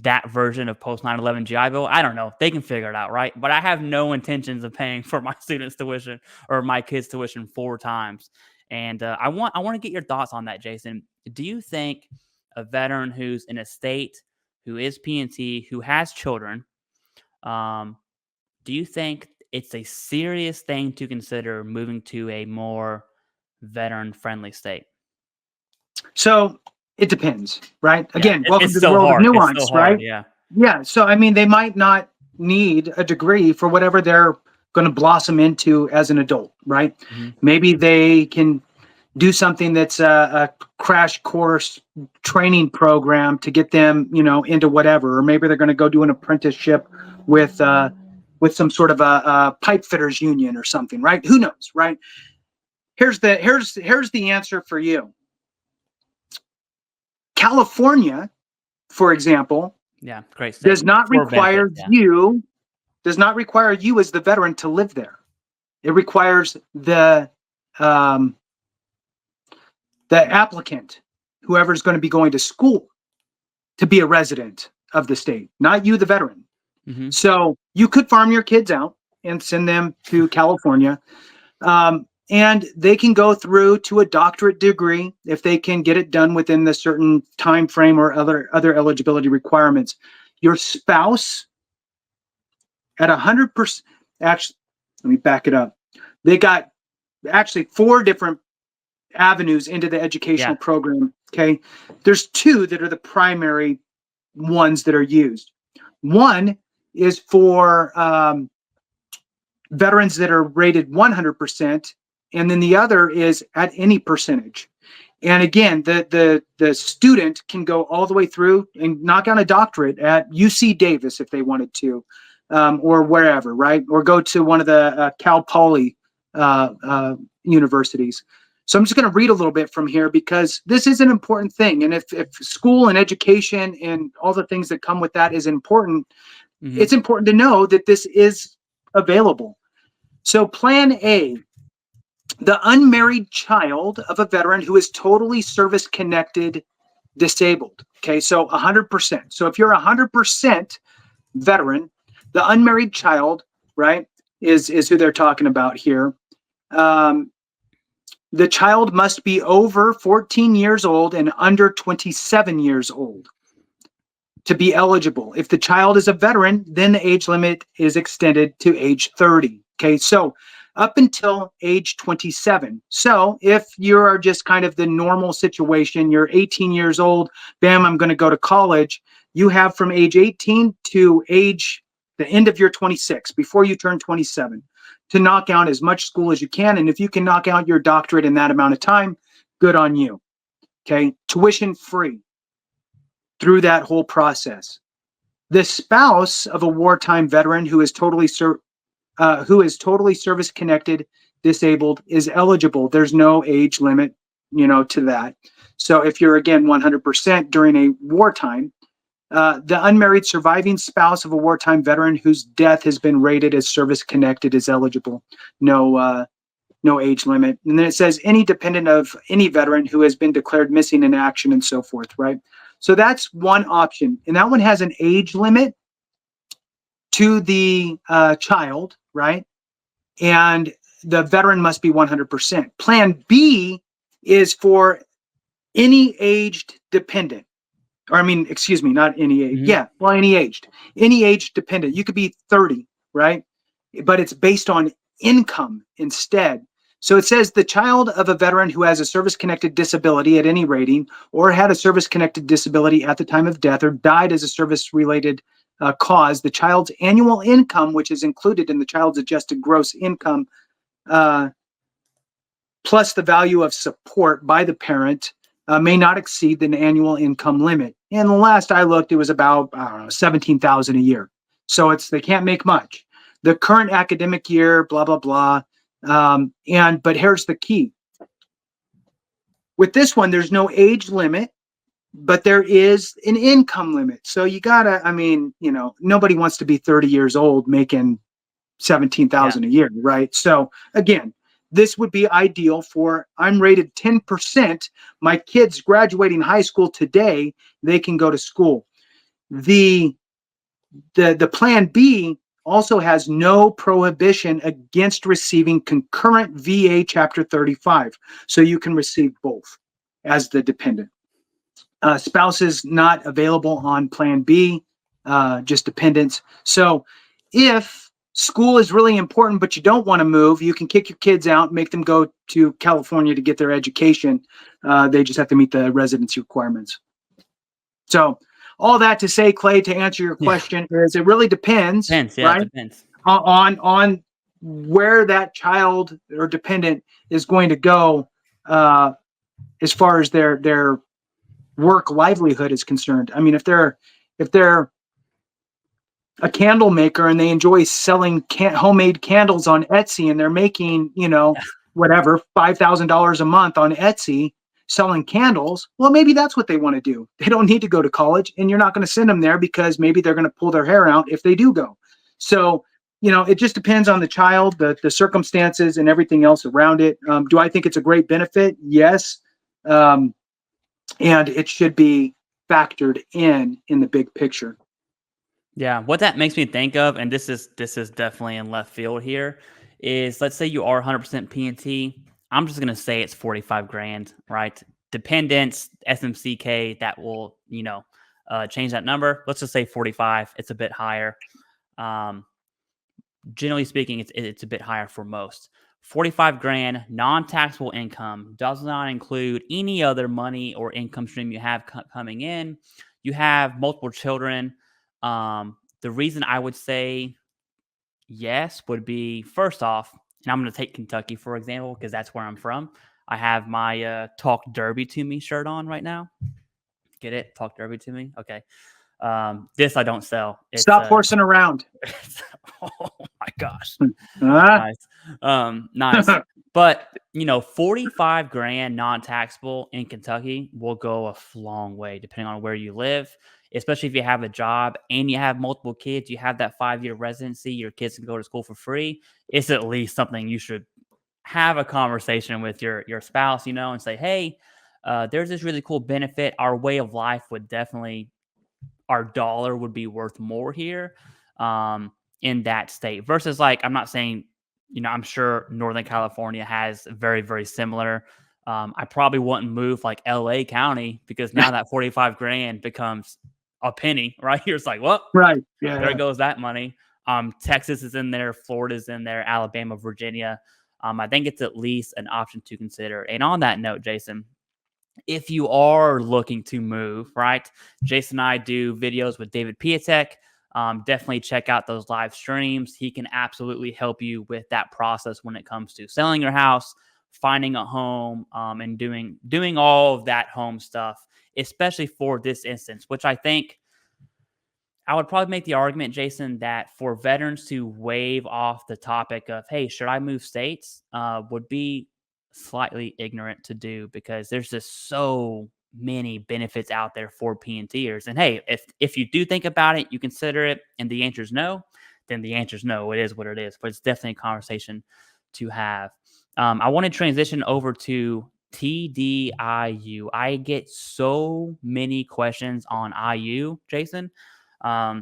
that version of post 9/11 GI Bill. I don't know. They can figure it out, right? But I have no intentions of paying for my students' tuition or my kids' tuition 4 times. And I want to get your thoughts on that, Jason. Do you think a veteran who's in a state who is P&T, who has children, do you think it's a serious thing to consider moving to a more veteran-friendly state? So it depends, right? Yeah, Again, welcome it's to the so world hard. of It's nuance, so hard, right? yeah. Yeah. So, I mean, they might not need a degree for whatever they're going to blossom into as an adult, right? Mm-hmm. Maybe they can do something that's a crash course training program to get them, into whatever, or maybe they're going to go do an apprenticeship with some sort of a pipe fitters union or something, right? Who knows, right? Here's the answer for you. California, for example, Yeah, great state. does not For require benefits, yeah. you as the veteran to live there. It requires the applicant, whoever's going to be going to school, to be a resident of the state, not you, the veteran. Mm-hmm. So you could farm your kids out. and send them to California. And they can go through to a doctorate degree if they can get it done within the certain time frame or other eligibility requirements. Your spouse at 100%, actually, let me back it up. They got actually 4 different avenues into the educational program. Okay. There's 2 that are the primary ones that are used. One is for veterans that are rated 100%, and then the other is at any percentage. And again, the student can go all the way through and knock out a doctorate at UC Davis if they wanted to, or wherever, right? Or go to one of the Cal Poly universities. So I'm just going to read a little bit from here because this is an important thing. And if school and education and all the things that come with that is important, it's important to know that this is available. So Plan A, the unmarried child of a veteran who is totally service-connected disabled. Okay, so 100%. So if you're 100% veteran, the unmarried child, right, is who they're talking about here. The child must be over 14 years old and under 27 years old to be eligible. If the child is a veteran, then the age limit is extended to age 30. Okay, so up until age 27. So if you are just kind of the normal situation, you're 18 years old, bam, I'm going to go to college. You have from age 18 to the end of your 26, before you turn 27, to knock out as much school as you can. And if you can knock out your doctorate in that amount of time, good on you. Okay, tuition free through that whole process. The spouse of a wartime veteran who is totally service-connected, disabled, is eligible. There's no age limit, to that. So if you're, again, 100% during a wartime, the unmarried surviving spouse of a wartime veteran whose death has been rated as service-connected is eligible. No age limit. And then it says any dependent of any veteran who has been declared missing in action and so forth, right? So that's one option. And that one has an age limit to the child, right? And the veteran must be 100%. Plan B is for any aged dependent. Or not any age. Yeah, well, any aged dependent. You could be 30, right? But it's based on income instead. So it says the child of a veteran who has a service-connected disability at any rating, or had a service-connected disability at the time of death, or died as a service-related cause, the child's annual income, which is included in the child's adjusted gross income, plus the value of support by the parent, may not exceed the annual income limit. And the last I looked, it was about $17,000 a year. So they can't make much. The current academic year, blah blah blah. But here's the key. With this one, there's no age limit, but there is an income limit. So you gotta, nobody wants to be 30 years old making $17,000 a year, right? So again, this would be ideal for, I'm rated 10%. My kids graduating high school today, they can go to school. The Plan B also has no prohibition against receiving concurrent VA Chapter 35. So you can receive both as the dependent. Spouses not available on Plan B, just dependents. So if school is really important, but you don't want to move, you can kick your kids out, make them go to California to get their education. They just have to meet the residency requirements. So all that to say, Clay, to answer your question, is it really depends, right? It depends. On where that child or dependent is going to go as far as their work livelihood is concerned. If they're a candle maker and they enjoy selling homemade candles on Etsy, and they're making, whatever, $5,000 a month on Etsy selling candles, well, maybe that's what they want to do. They don't need to go to college, and you're not going to send them there because maybe they're going to pull their hair out if they do go. So, it just depends on the child, the circumstances, and everything else around it. Do I think it's a great benefit? Yes. And it should be factored in the big picture. Yeah, what that makes me think of, and this is definitely in left field here, is let's say you are 100% P&T. I'm just gonna say it's 45 grand, right? Dependents, SMCK, that will change that number. Let's just say 45. It's a bit higher. Um, Generally speaking, it's a bit higher for most. 45 grand non-taxable income does not include any other money or income stream you have coming in. You have multiple children. The reason I would say yes would be, first off, and I'm going to take Kentucky for example because that's where I'm from. I have my Talk Derby to Me shirt on right now. Get it? Talk Derby to Me. Okay. This I don't sell. It's Stop horsing around. oh my gosh. Huh? Nice. Nice. But 45 grand non-taxable in Kentucky will go a long way depending on where you live, especially if you have a job and you have multiple kids, you have that 5-year residency, your kids can go to school for free. It's at least something you should have a conversation with your spouse, and say, hey, there's this really cool benefit. Our way of life would definitely, our dollar would be worth more here. In that state versus, like, I'm not saying, I'm sure Northern California has very, very similar. I probably wouldn't move like LA County because now that 45 grand becomes a penny, right? Here it's like, well, Right. Yeah. there Yeah. goes that money. Texas is in there, Florida's in there, Alabama, Virginia. I think it's at least an option to consider. And on that note, Jason, if you are looking to move, right? Jason and I do videos with David Piatek. Definitely check out those live streams. He can absolutely help you with that process when it comes to selling your house, finding a home, and doing all of that home stuff, especially for this instance, which I think I would probably make the argument, Jason, that for veterans to waive off the topic of, hey, should I move states, would be slightly ignorant to do because there's just so many benefits out there for P&Ters. And hey, if you do think about it, you consider it, and the answer is no, then the answer is no. It is what it is. But it's definitely a conversation to have. I want to transition over to TDIU. I get so many questions on IU, Jason. I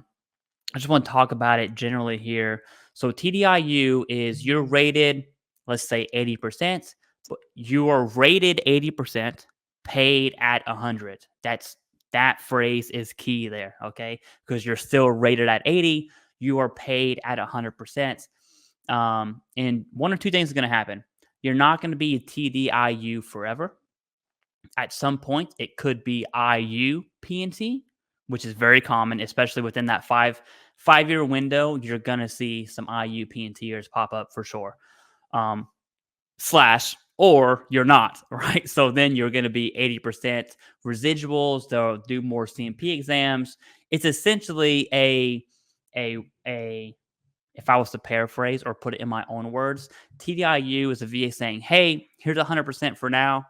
just want to talk about it generally here. So TDIU is you're rated, let's say 80%, but you are rated 80%, paid at 100. That phrase is key there, okay? Because you're still rated at 80, you are paid at 100%. And one or two things is going to happen. You're not going to be TDIU forever. At some point, it could be IU P&T, which is very common, especially within that five-year window. You're gonna see some IU P&Ters pop up for sure. Slash, or you're not, right? So then you're gonna be 80% residuals. They'll do more CMP exams. It's essentially a if I was to paraphrase or put it in my own words, TDIU is a VA saying, hey, here's 100% for now.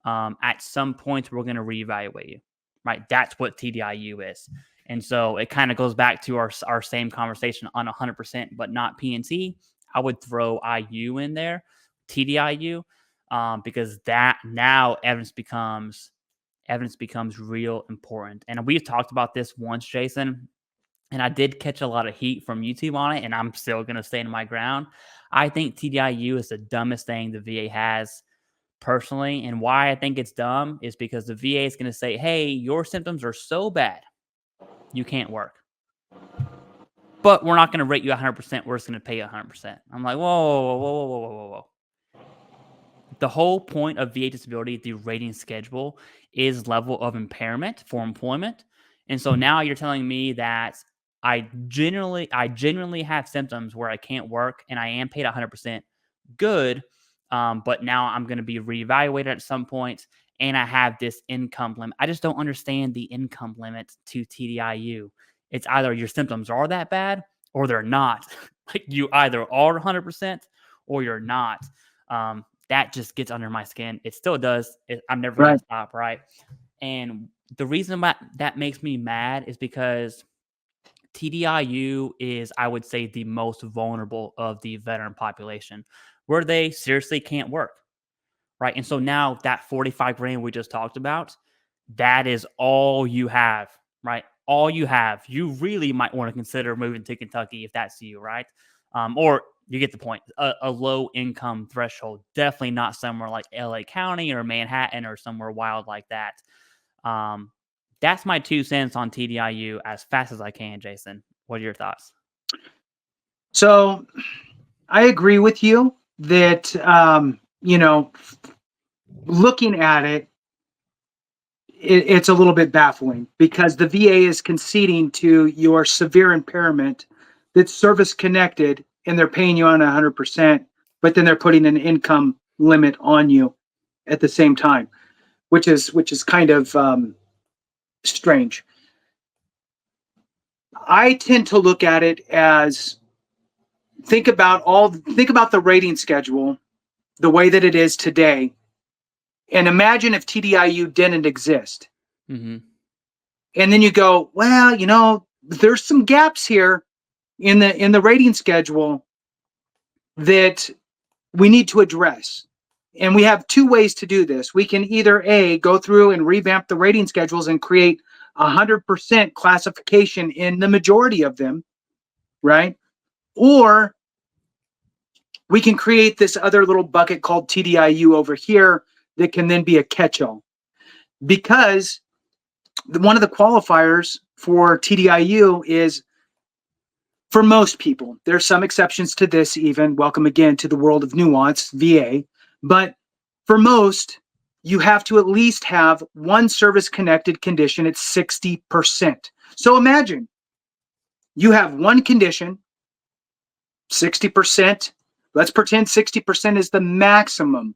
At some point, we're going to reevaluate you, right? That's what TDIU is. And so it kind of goes back to our same conversation on 100%, but not P&T. I would throw IU in there, TDIU, because that now evidence becomes real important. And we've talked about this once, Jason, and I did catch a lot of heat from YouTube on it, and I'm still going to stand my ground. I think TDIU is the dumbest thing the VA has personally. And why I think it's dumb is because the VA is going to say, hey, your symptoms are so bad, you can't work. But we're not going to rate you 100%. We're just going to pay you 100%. I'm like, whoa. The whole point of VA disability, the rating schedule, is level of impairment for employment. And so now you're telling me that I genuinely have symptoms where I can't work and I am paid 100%. Good. But now I'm going to be reevaluated at some point and I have this income limit. I just don't understand the income limit to TDIU. It's either your symptoms are that bad or they're not. Like you either are 100% or you're not. That just gets under my skin. It still does. I'm never going Right. to stop, right? And the reason why that makes me mad is because TDIU is, I would say, the most vulnerable of the veteran population where they seriously can't work, right? And so now that 45 grand we just talked about, that is all you have, right? all you have, you really might want to consider moving to Kentucky if that's you, right? Or you get the point. A low income threshold, definitely not somewhere like LA County or Manhattan or somewhere wild like that. That's my 2 cents on TDIU as fast as I can, Jason. What are your thoughts? So I agree with you that, looking at it, it's a little bit baffling because the VA is conceding to your severe impairment that's service connected and they're paying you on 100%, but then they're putting an income limit on you at the same time, which is kind of strange. I tend to look at it as think about the rating schedule the way that it is today, and imagine if TDIU didn't exist. Mm-hmm. And then you go, well, there's some gaps here in the rating schedule that we need to address. And we have 2 ways to do this. We can either A, go through and revamp the rating schedules and create 100% classification in the majority of them, right? Or we can create this other little bucket called TDIU over here that can then be a catch-all. Because one of the qualifiers for TDIU is, for most people, there's some exceptions to this even, welcome again to the world of nuance, VA, but for most, you have to at least have one service-connected condition at 60%. So imagine you have one condition, 60%. Let's pretend 60% is the maximum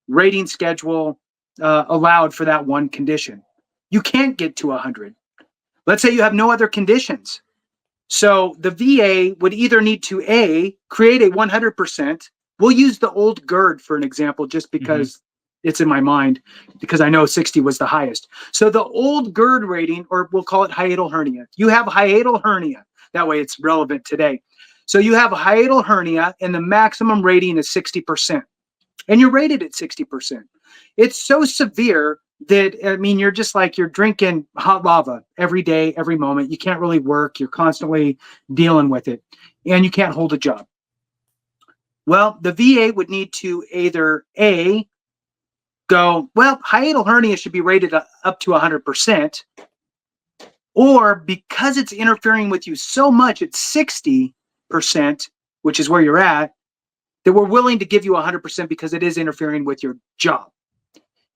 rating schedule allowed for that one condition. You can't get to 100. Let's say you have no other conditions. So the VA would either need to A, create a 100%. We'll use the old GERD for an example, just because it's in my mind, because I know 60 was the highest. So the old GERD rating, or we'll call it hiatal hernia. You have hiatal hernia. That way it's relevant today. So you have a hiatal hernia and the maximum rating is 60%. And you're rated at 60%. It's so severe that, I mean, you're just like, you're drinking hot lava every day, every moment. You can't really work. You're constantly dealing with it and you can't hold a job. Well, the VA would need to either A, go, well, hiatal hernia should be rated up to 100%, or because it's interfering with you so much at 60%, which is where you're at, that we're willing to give you 100% because it is interfering with your job.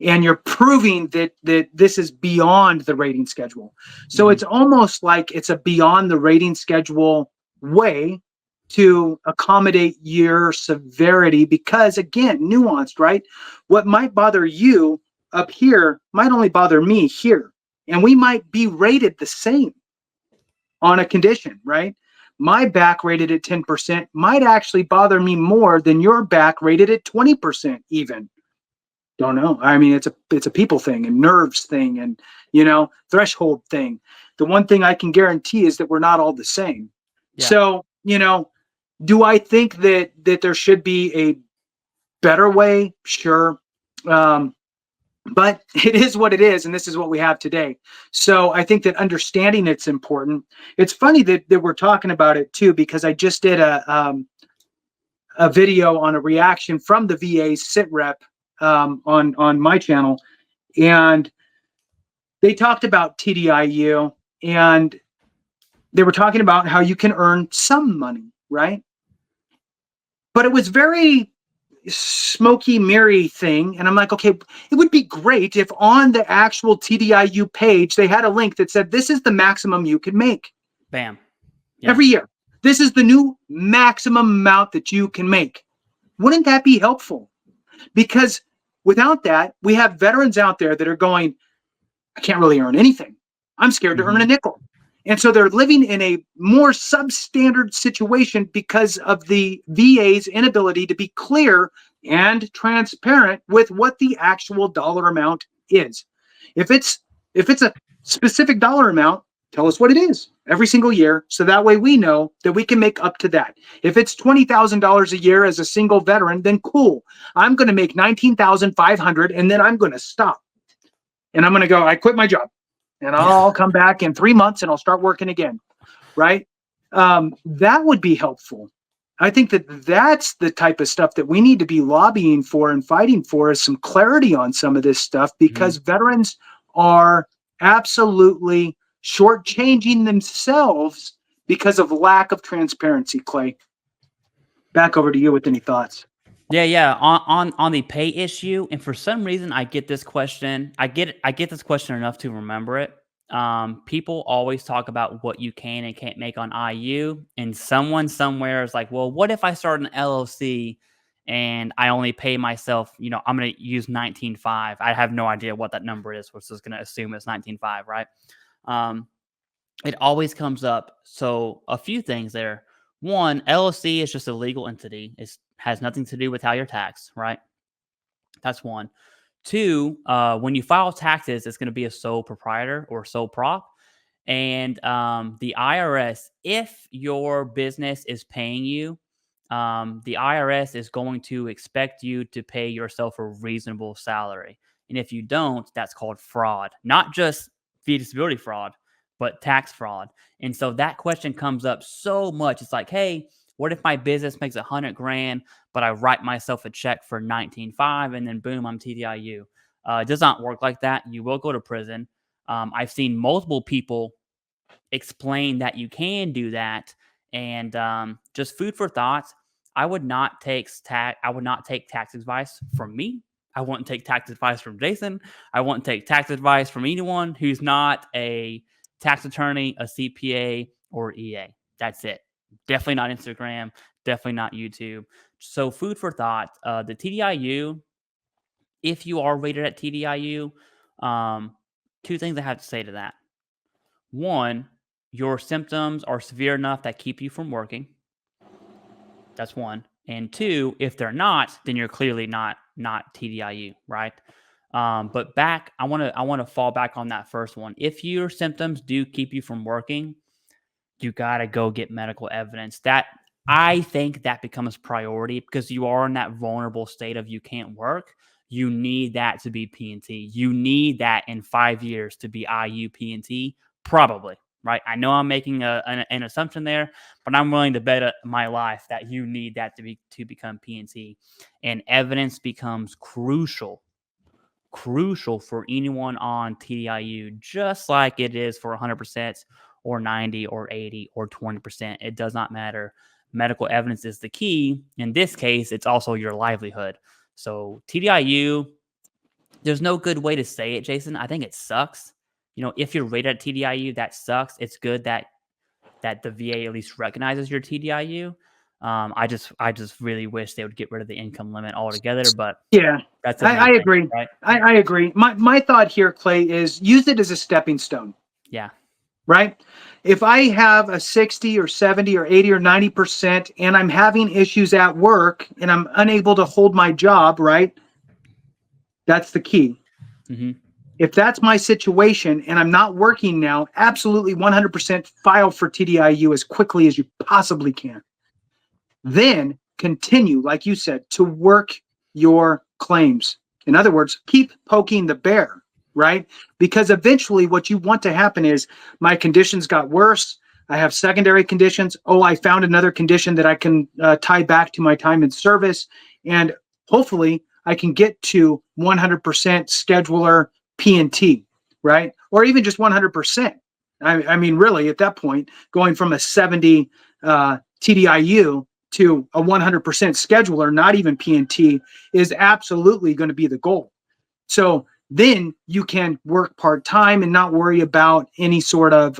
And you're proving that this is beyond the rating schedule. So it's almost like it's a beyond the rating schedule way to accommodate your severity because, again, nuanced, right? What might bother you up here might only bother me here. And we might be rated the same on a condition, right? My back rated at 10% might actually bother me more than your back rated at 20% even. Don't know. I mean, it's a people thing and nerves thing and, threshold thing. The one thing I can guarantee is that we're not all the same. Yeah. So, do I think that there should be a better way? Sure. But it is what it is, and this is what we have today. So I think that understanding it's important. It's funny that we're talking about it too, because I just did a video on a reaction from the VA sit rep on my channel, and they talked about TDIU, and they were talking about how you can earn some money, right? But it was very smoky mirror thing, and I'm like, okay, it would be great if on the actual TDIU page they had a link that said this is the maximum you can make. Bam. Yeah. Every year. This is the new maximum amount that you can make. Wouldn't that be helpful? Because without that, we have veterans out there that are going, I can't really earn anything. I'm scared to earn a nickel. And so they're living in a more substandard situation because of the VA's inability to be clear and transparent with what the actual dollar amount is. If it's a specific dollar amount, tell us what it is every single year, so that way we know that we can make up to that. If it's $20,000 a year as a single veteran, then cool. I'm going to make $19,500 and then I'm going to stop. And I'm going to go, I quit my job. and I'll come back in 3 months and I'll start working again. Right. That would be helpful. I think that that's the type of stuff that we need to be lobbying for and fighting for, is some clarity on some of this stuff, because veterans are absolutely shortchanging themselves because of lack of transparency. Clay, back over to you with any thoughts. Yeah. On the pay issue, and for some reason, I get this question. I get this question enough to remember it. People always talk about what you can and can't make on IU, and someone somewhere is like, "Well, what if I start an LLC and I only pay myself? I'm going to use 19.5. I have no idea what that number is. We're just going to assume it's 19.5, right? Um, it always comes up. So a few things there. One, LLC is just a legal entity. It has nothing to do with how you're taxed, right? That's one. Two, when you file taxes, it's going to be a sole proprietor or sole prop. And the IRS, if your business is paying you, the IRS is going to expect you to pay yourself a reasonable salary. And if you don't, that's called fraud, not just feasibility fraud, but tax fraud. And so that question comes up so much. It's like, hey, what if my business makes $100,000, but I write myself a check for 19.5 and then boom, I'm TDIU. It does not work like that. You will go to prison. I've seen multiple people explain that you can do that, and just food for thought. I would not take tax advice from me. I wouldn't take tax advice from Jason. I wouldn't take tax advice from anyone who's not a tax attorney, a CPA, or EA. That's it. Definitely not Instagram. Definitely not YouTube. So food for thought. The TDIU, if you are rated at TDIU, two things I have to say to that. One, your symptoms are severe enough that keep you from working. That's one. And two, if they're not, then you're clearly not TDIU, right? But I want to fall back on that first one. If your symptoms do keep you from working, you got to go get medical evidence. That, I think, that becomes priority, because you are in that vulnerable state of you can't work. You need that to be P&T. You need that in 5 years to be IU P&T, probably, right? I know I'm making an assumption there, but I'm willing to bet my life that you need that to become P&T. And evidence becomes crucial for anyone on TDIU, just like it is for 100% or 90 or 80 or 20%. It does not matter. Medical evidence is the key. In this case, it's also your livelihood. So TDIU, there's no good way to say it, Jason. I think it sucks. If you're rated at TDIU, that sucks. It's good that the VA at least recognizes your TDIU. I just really wish they would get rid of the income limit altogether, but yeah, that's I agree. Right? I agree. My thought here, Clay, is use it as a stepping stone. Yeah. Right? If I have a 60 or 70 or 80 or 90% and I'm having issues at work and I'm unable to hold my job, right? That's the key. Mm-hmm. If that's my situation and I'm not working now, absolutely 100% file for TDIU as quickly as you possibly can. Then continue, like you said, to work your claims. In other words, keep poking the bear, right? Because eventually what you want to happen is, my conditions got worse. I have secondary conditions. Oh, I found another condition that I can tie back to my time in service. And hopefully I can get to 100% scheduler P&T, right? Or even just 100%. I mean, really, at that point, going from a 70 TDIU to a 100% scheduler, not even P&T, is absolutely going to be the goal. So then you can work part-time and not worry about any sort of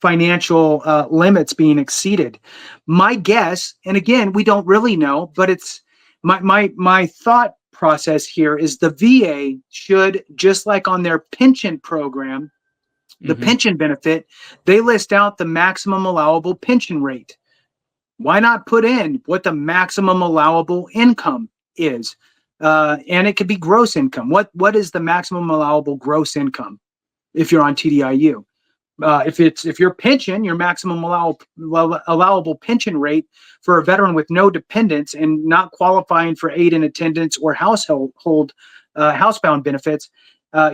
financial limits being exceeded. My guess, and again, we don't really know, but it's my thought process here is the VA should, just like on their pension program, the pension benefit, they list out the maximum allowable pension rate. Why not put in what the maximum allowable income is? And it could be gross income. What is the maximum allowable gross income if you're on TDIU? If your pension, your maximum allowable pension rate for a veteran with no dependents and not qualifying for aid and attendance or housebound benefits,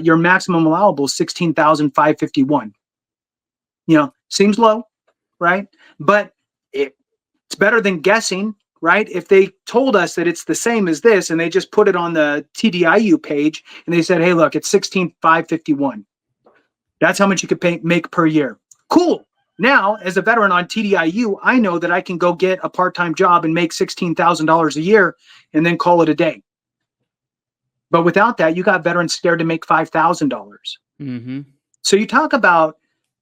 your maximum allowable is 16,551. Seems low, right? But it's better than guessing, right? If they told us that it's the same as this and they just put it on the tdiu page and they said, hey, look, it's 16,551. That's how much you could make per year. Cool. Now, as a veteran on TDIU, I know that I can go get a part-time job and make $16,000 a year and then call it a day. But without that, you got veterans scared to make $5,000. Mm-hmm. So you talk about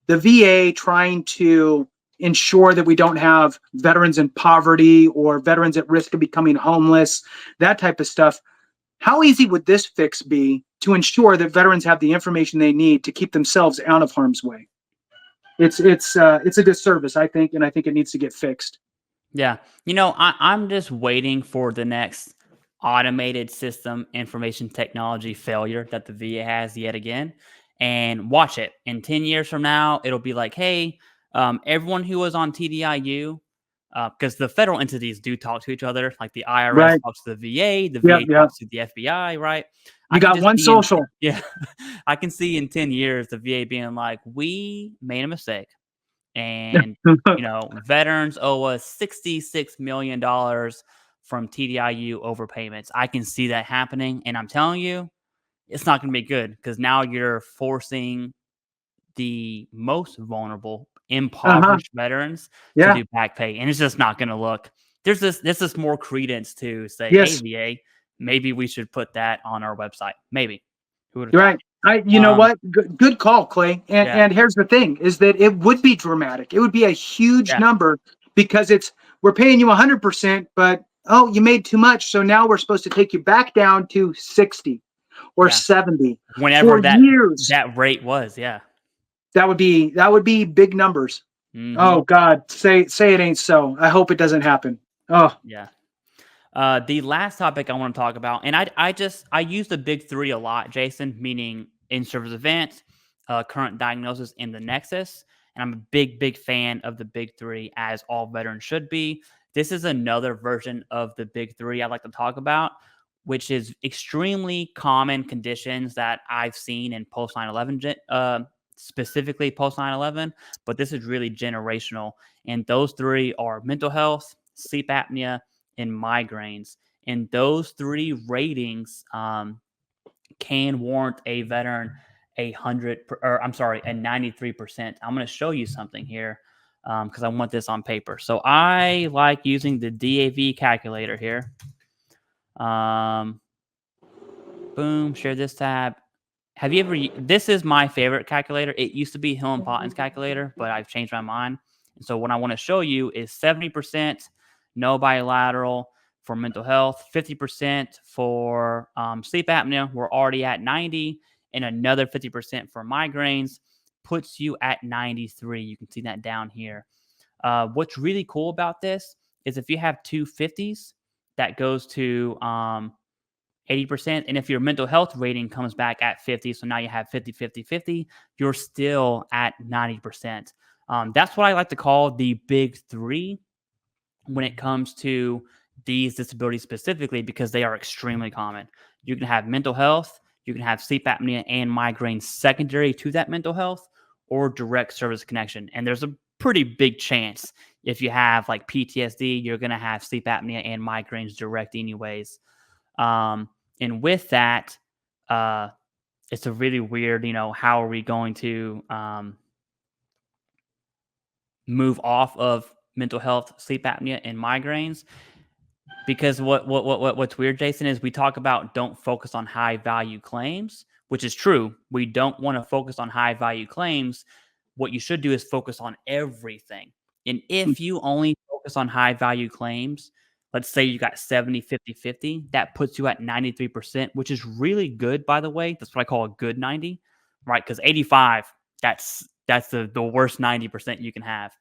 the VA trying to ensure that we don't have veterans in poverty or veterans at risk of becoming homeless, that type of stuff. How easy would this fix be to ensure that veterans have the information they need to keep themselves out of harm's way? It's a disservice, I think, and I think it needs to get fixed. Yeah. I'm just waiting for the next automated system information technology failure that the VA has yet again. And watch it. In 10 years from now, it'll be like, hey, everyone who was on TDIU, because the federal entities do talk to each other, like the IRS Right. talks to the VA, the Yep. VA Yep. talks to the FBI, right? You I can got just one see in, social. yeah, I can see in 10 years the VA being like, we made a mistake. And, veterans owe us $66 million from TDIU overpayments. I can see that happening. And I'm telling you, it's not going to be good because now you're forcing the most vulnerable, Uh-huh. impoverished veterans to Yeah. do back pay. And it's just not going to look, there's this more credence to say, hey, Yes. VA, maybe we should put that on our website. Maybe. Who would have You're thought? right. You know Um, what? Good call, Clay. And, yeah, and here's the thing: is that it would be dramatic. It would be a huge yeah, number because we're paying you 100%, but oh, you made too much, so now we're supposed to take you back down to 60 or yeah. 70 Whenever for years. that rate was, yeah. That would be big numbers. Hmm. Oh God, say it ain't so. I hope it doesn't happen. Oh, Yeah. The last topic I want to talk about, and I use the big three a lot, Jason, meaning in-service event, current diagnosis, and the nexus. And I'm a big fan of the big three, as all veterans should be. This is another version of the big three I'd like to talk about, which is extremely common conditions that I've seen in post 9/11, specifically post 9/11. But this is really generational, and those three are mental health, sleep apnea, and migraines. And those three ratings can warrant a veteran a 93%. I'm going to show you something here because I want this on paper. So I like using the DAV calculator here. Boom, share this tab. Have you ever? This is my favorite calculator. It used to be Hill& Potton's calculator, but I've changed my mind. And so what I want to show you is 70% no bilateral for mental health, 50% for sleep apnea. We're already at 90, and another 50% for migraines puts you at 93. You can see that down here. What's really cool about this is if you have two 50s, that goes to 80%. And if your mental health rating comes back at 50, so now you have 50, 50, 50, you're still at 90%. That's what I like to call the big three when it comes to these disabilities specifically, because they are extremely common. You can have mental health, you can have sleep apnea and migraine secondary to that mental health, or direct service connection. And there's a pretty big chance if you have like PTSD, you're going to have sleep apnea and migraines direct anyways. And with that, it's a really weird, how are we going to move off of mental health, sleep apnea, and migraines? Because what's weird, Jason, is we talk about don't focus on high value claims, which is true. We don't want to focus on high value claims. What you should do is focus on everything. And if you only focus on high value claims, let's say you got 70, 50, 50, that puts you at 93%, which is really good, by the way. That's what I call a good 90, right? Because 85, that's the worst 90% you can have.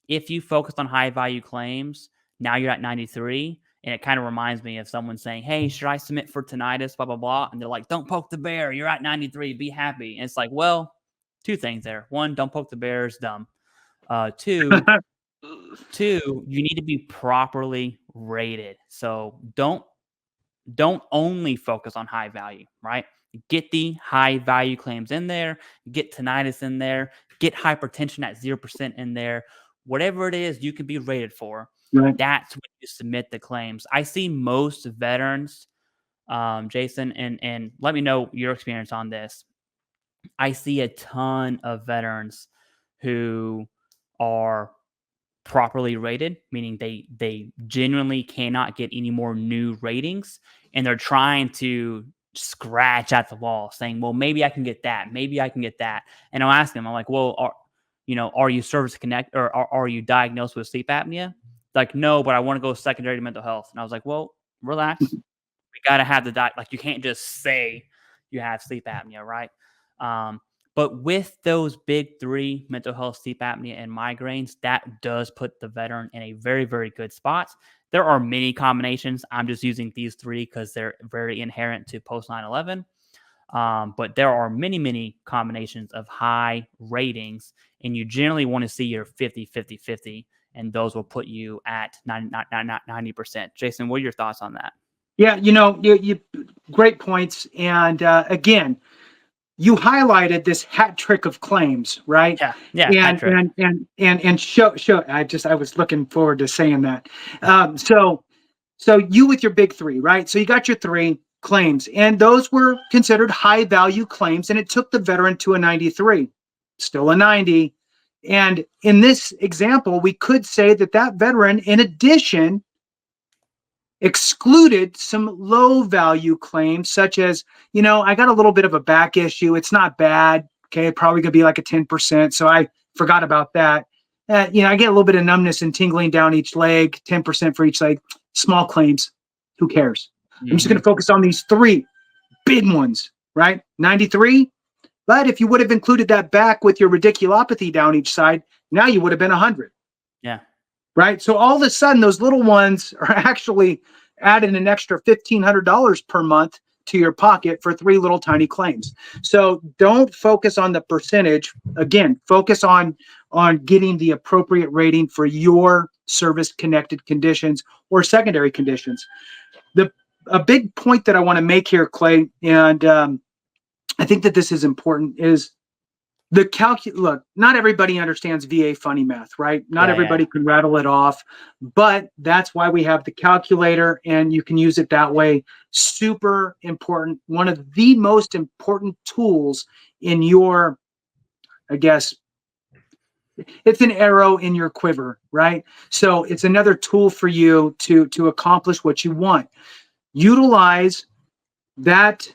If you focus on high value claims, now you're at 93. And it kind of reminds me of someone saying, hey, should I submit for tinnitus, blah, blah, blah. And they're like, don't poke the bear. You're at 93. Be happy. And it's like, well, two things there. One, don't poke the bear is dumb. Two, you need to be properly rated. So don't only focus on high value, right? Get the high value claims in there, get tinnitus in there, get hypertension at 0% in there. Whatever it is you can be rated for, Right. that's when you submit the claims. I see most veterans, Jason, and let me know your experience on this. I see a ton of veterans who are properly rated, meaning they genuinely cannot get any more new ratings, and they're trying to scratch at the wall, saying, "Well, maybe I can get that, maybe I can get that." And I'll ask them, I'm like, "Well, are you service connect or are you diagnosed with sleep apnea?" Like, no, but I want to go secondary to mental health. And I was like, "Well, relax. We got to have the like you can't just say you have sleep apnea, right?" Um, but with those big three, mental health, sleep apnea, and migraines, that does put the veteran in a very, very good spot. There are many combinations. I'm just using these three because they're very inherent to post 9/11. But there are many, many combinations of high ratings, and you generally want to see your 50, 50, 50, and those will put you at 90%. Jason, what are your thoughts on that? Yeah, you great points. And again, you highlighted this hat trick of claims, right? Yeah, yeah, hat And trick. show. I was looking forward to saying that. So you with your big three, right? So you got your three claims, and those were considered high value claims, and it took the veteran to a 93, still a 90. And in this example, we could say that that veteran, in addition, excluded some low value claims, such as, I got a little bit of a back issue. It's not bad. Okay. Probably going to be like a 10%. So I forgot about that. I get a little bit of numbness and tingling down each leg, 10% for each leg. Small claims. Who cares? I'm just going Mm-hmm. to focus on these three big ones, right? 93. But if you would have included that back with your radiculopathy down each side, now you would have been 100. Yeah. Right? So all of a sudden, those little ones are actually adding an extra $1,500 per month to your pocket for three little tiny claims. So don't focus on the percentage. Again, focus on getting the appropriate rating for your service connected conditions or secondary conditions. A big point that I want to make here, Clay, and I think that this is important, is look, not everybody understands VA funny math, right? Not Yeah, yeah. everybody can rattle it off, but that's why we have the calculator, and you can use it that way. Super important. One of the most important tools in your, I guess, it's an arrow in your quiver, right? So it's another tool for you to accomplish what you want. Utilize that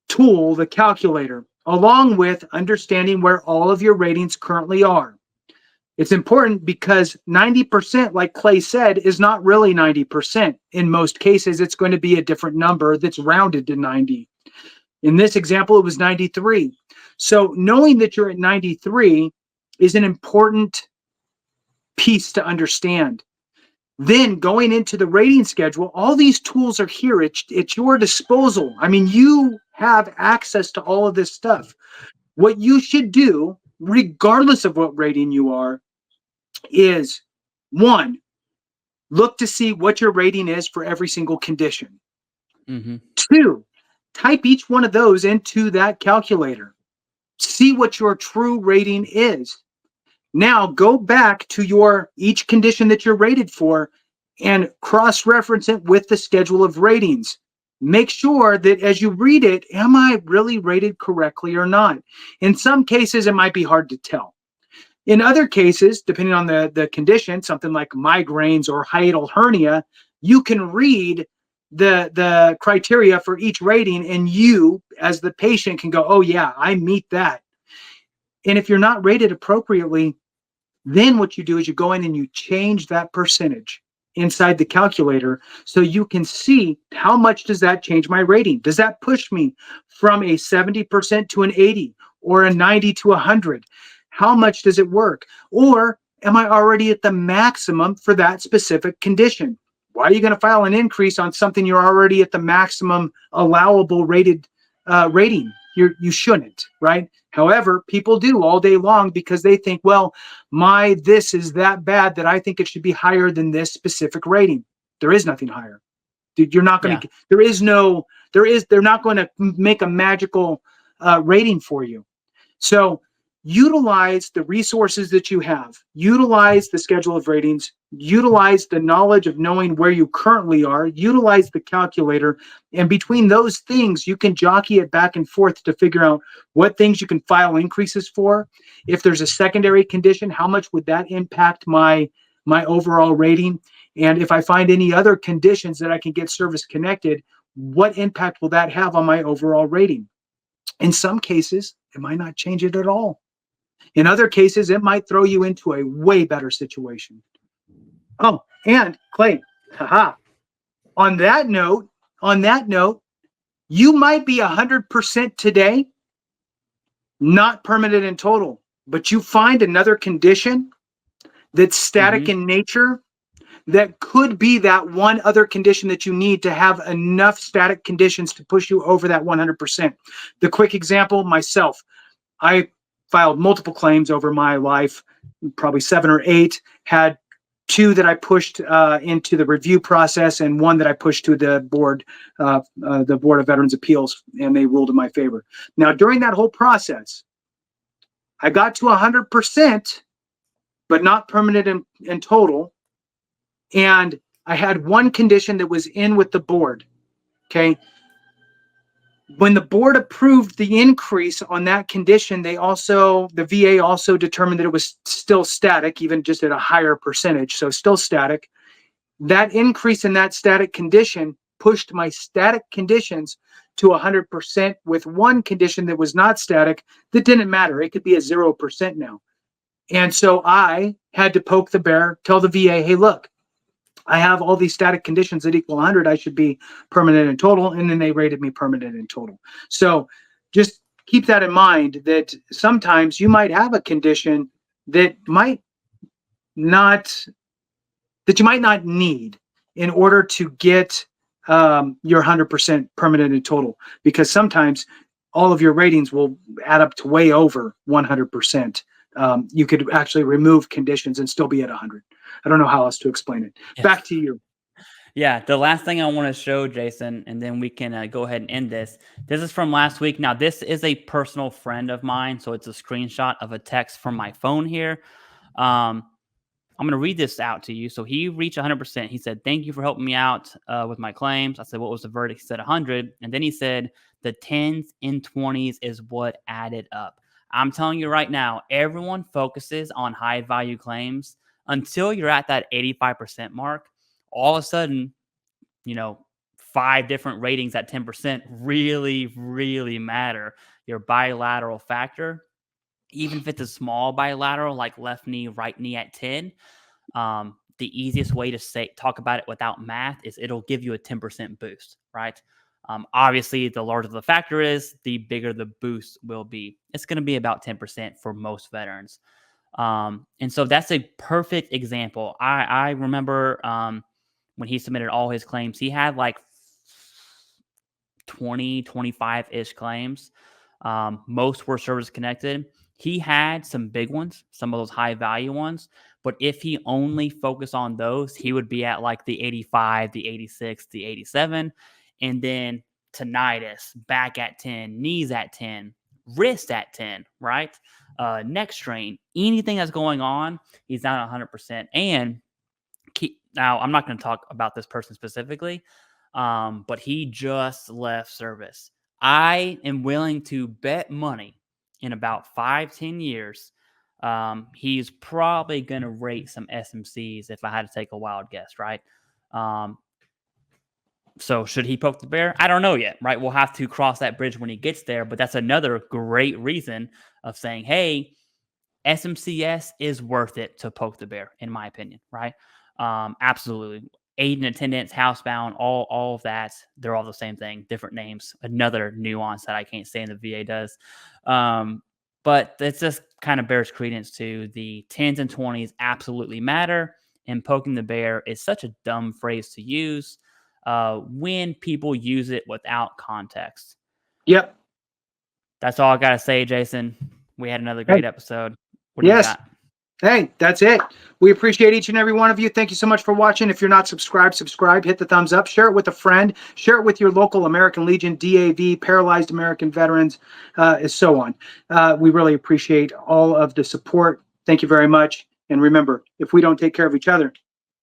tool, the calculator, along with understanding where all of your ratings currently are. It's important because 90%, like Clay said, is not really 90%. In most cases, it's going to be a different number that's rounded to 90. In this example, it was 93. So knowing that you're at 93 is an important piece to understand. Then going into the rating schedule, all these tools are here. It's your disposal. I mean, you have access to all of this stuff. What you should do, regardless of what rating you are, is one, look to see what your rating is for every single condition. Mm-hmm. Two, type each one of those into that calculator. See what your true rating is. Now go back to each condition that you're rated for and cross-reference it with the schedule of ratings. Make sure that as you read it, am I really rated correctly or not? In some cases, it might be hard to tell. In other cases, depending on the condition, something like migraines or hiatal hernia, you can read the criteria for each rating, and you, as the patient, can go, oh yeah, I meet that. And if you're not rated appropriately, then what you do is you go in and you change that percentage inside the calculator so you can see how much does that change my rating. Does that push me from a 70% to an 80 or a 90 to 100? How much does it work? Or am I already at the maximum for that specific condition? Why are you going to file an increase on something you're already at the maximum allowable rating? You shouldn't, right? However, people do all day long because they think, well, this is that bad that I think it should be higher than this specific rating. There is nothing higher. Dude, you're not going Yeah. to, there is no They're not going to make a magical rating for you. So utilize the resources that you have, utilize the schedule of ratings, utilize the knowledge of knowing where you currently are, utilize the calculator. And between those things, you can jockey it back and forth to figure out what things you can file increases for. If there's a secondary condition, how much would that impact my overall rating? And if I find any other conditions that I can get service connected, what impact will that have on my overall rating? In some cases, it might not change it at all. In other cases, it might throw you into a way better situation. Oh, and Clay, haha. On that note, you might be 100% today, not permanent in total, but you find another condition that's static in nature that could be that one other condition that you need to have enough static conditions to push you over that 100%. The quick example, myself, I filed multiple claims over my life, probably 7 or 8, had 2 that I pushed into the review process and 1 that I pushed to the board of Veterans Appeals, and they ruled in my favor. Now, during that whole process, I got to 100%, but not permanent in total. And I had one condition that was in with the board. Okay. When the board approved the increase on that condition, the VA also determined that it was still static, even just at a higher percentage. So still static. That increase in that static condition pushed my static conditions to 100% with one condition that was not static that didn't matter. It could be a 0% now. And so I had to poke the bear, tell the VA, hey, look, I have all these static conditions that equal 100. I should be permanent in total. And then they rated me permanent in total. So just keep that in mind, that sometimes you might have a condition that you might not need in order to get your 100% permanent in total, because sometimes all of your ratings will add up to way over 100%. You could actually remove conditions and still be at 100. I don't know how else to explain it. Yes. Back to you. Yeah, the last thing I want to show, Jason, and then we can go ahead and end this. This is from last week. Now, this is a personal friend of mine, so it's a screenshot of a text from my phone here. I'm going to read this out to you. So he reached 100%. He said, thank you for helping me out with my claims. I said, what was the verdict? He said 100. And then he said, the 10s and 20s is what added up. I'm telling you right now, everyone focuses on high value claims until you're at that 85% mark. All of a sudden, 5 different ratings at 10% really, really matter. Your bilateral factor, even if it's a small bilateral, like left knee, right knee at 10, the easiest way to talk about it without math is it'll give you a 10% boost, right? Obviously, the larger the factor is, the bigger the boost will be. It's going to be about 10% for most veterans. And so that's a perfect example. I remember when he submitted all his claims, he had like 20, 25-ish claims. Most were service connected. He had some big ones, some of those high value ones. But if he only focused on those, he would be at like the 85, the 86, the 87. And then tinnitus, back at 10, knees at 10, wrist at 10, right? Neck strain, anything that's going on, he's not 100%. And now I'm not going to talk about this person specifically, but he just left service. I am willing to bet money in about 5-10 years, he's probably going to rate some SMCs if I had to take a wild guess, right? So should he poke the bear? I don't know yet, right? We'll have to cross that bridge when he gets there, but that's another great reason of saying, hey, SMCS is worth it to poke the bear, in my opinion, right? Absolutely. Aid in attendance, housebound, all of that, they're all the same thing, different names. Another nuance that I can't say in the VA does. But it's just kind of bears credence to the 10s and 20s absolutely matter. And poking the bear is such a dumb phrase to use when people use it without context. Yep. That's all I got to say, Jason. We had another great episode. What do you got? Hey, that's it. We appreciate each and every one of you. Thank you so much for watching. If you're not subscribed, subscribe, hit the thumbs up, share it with a friend, share it with your local American Legion, DAV, Paralyzed American Veterans, and so on. We really appreciate all of the support. Thank you very much. And remember, if we don't take care of each other,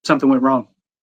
something went wrong.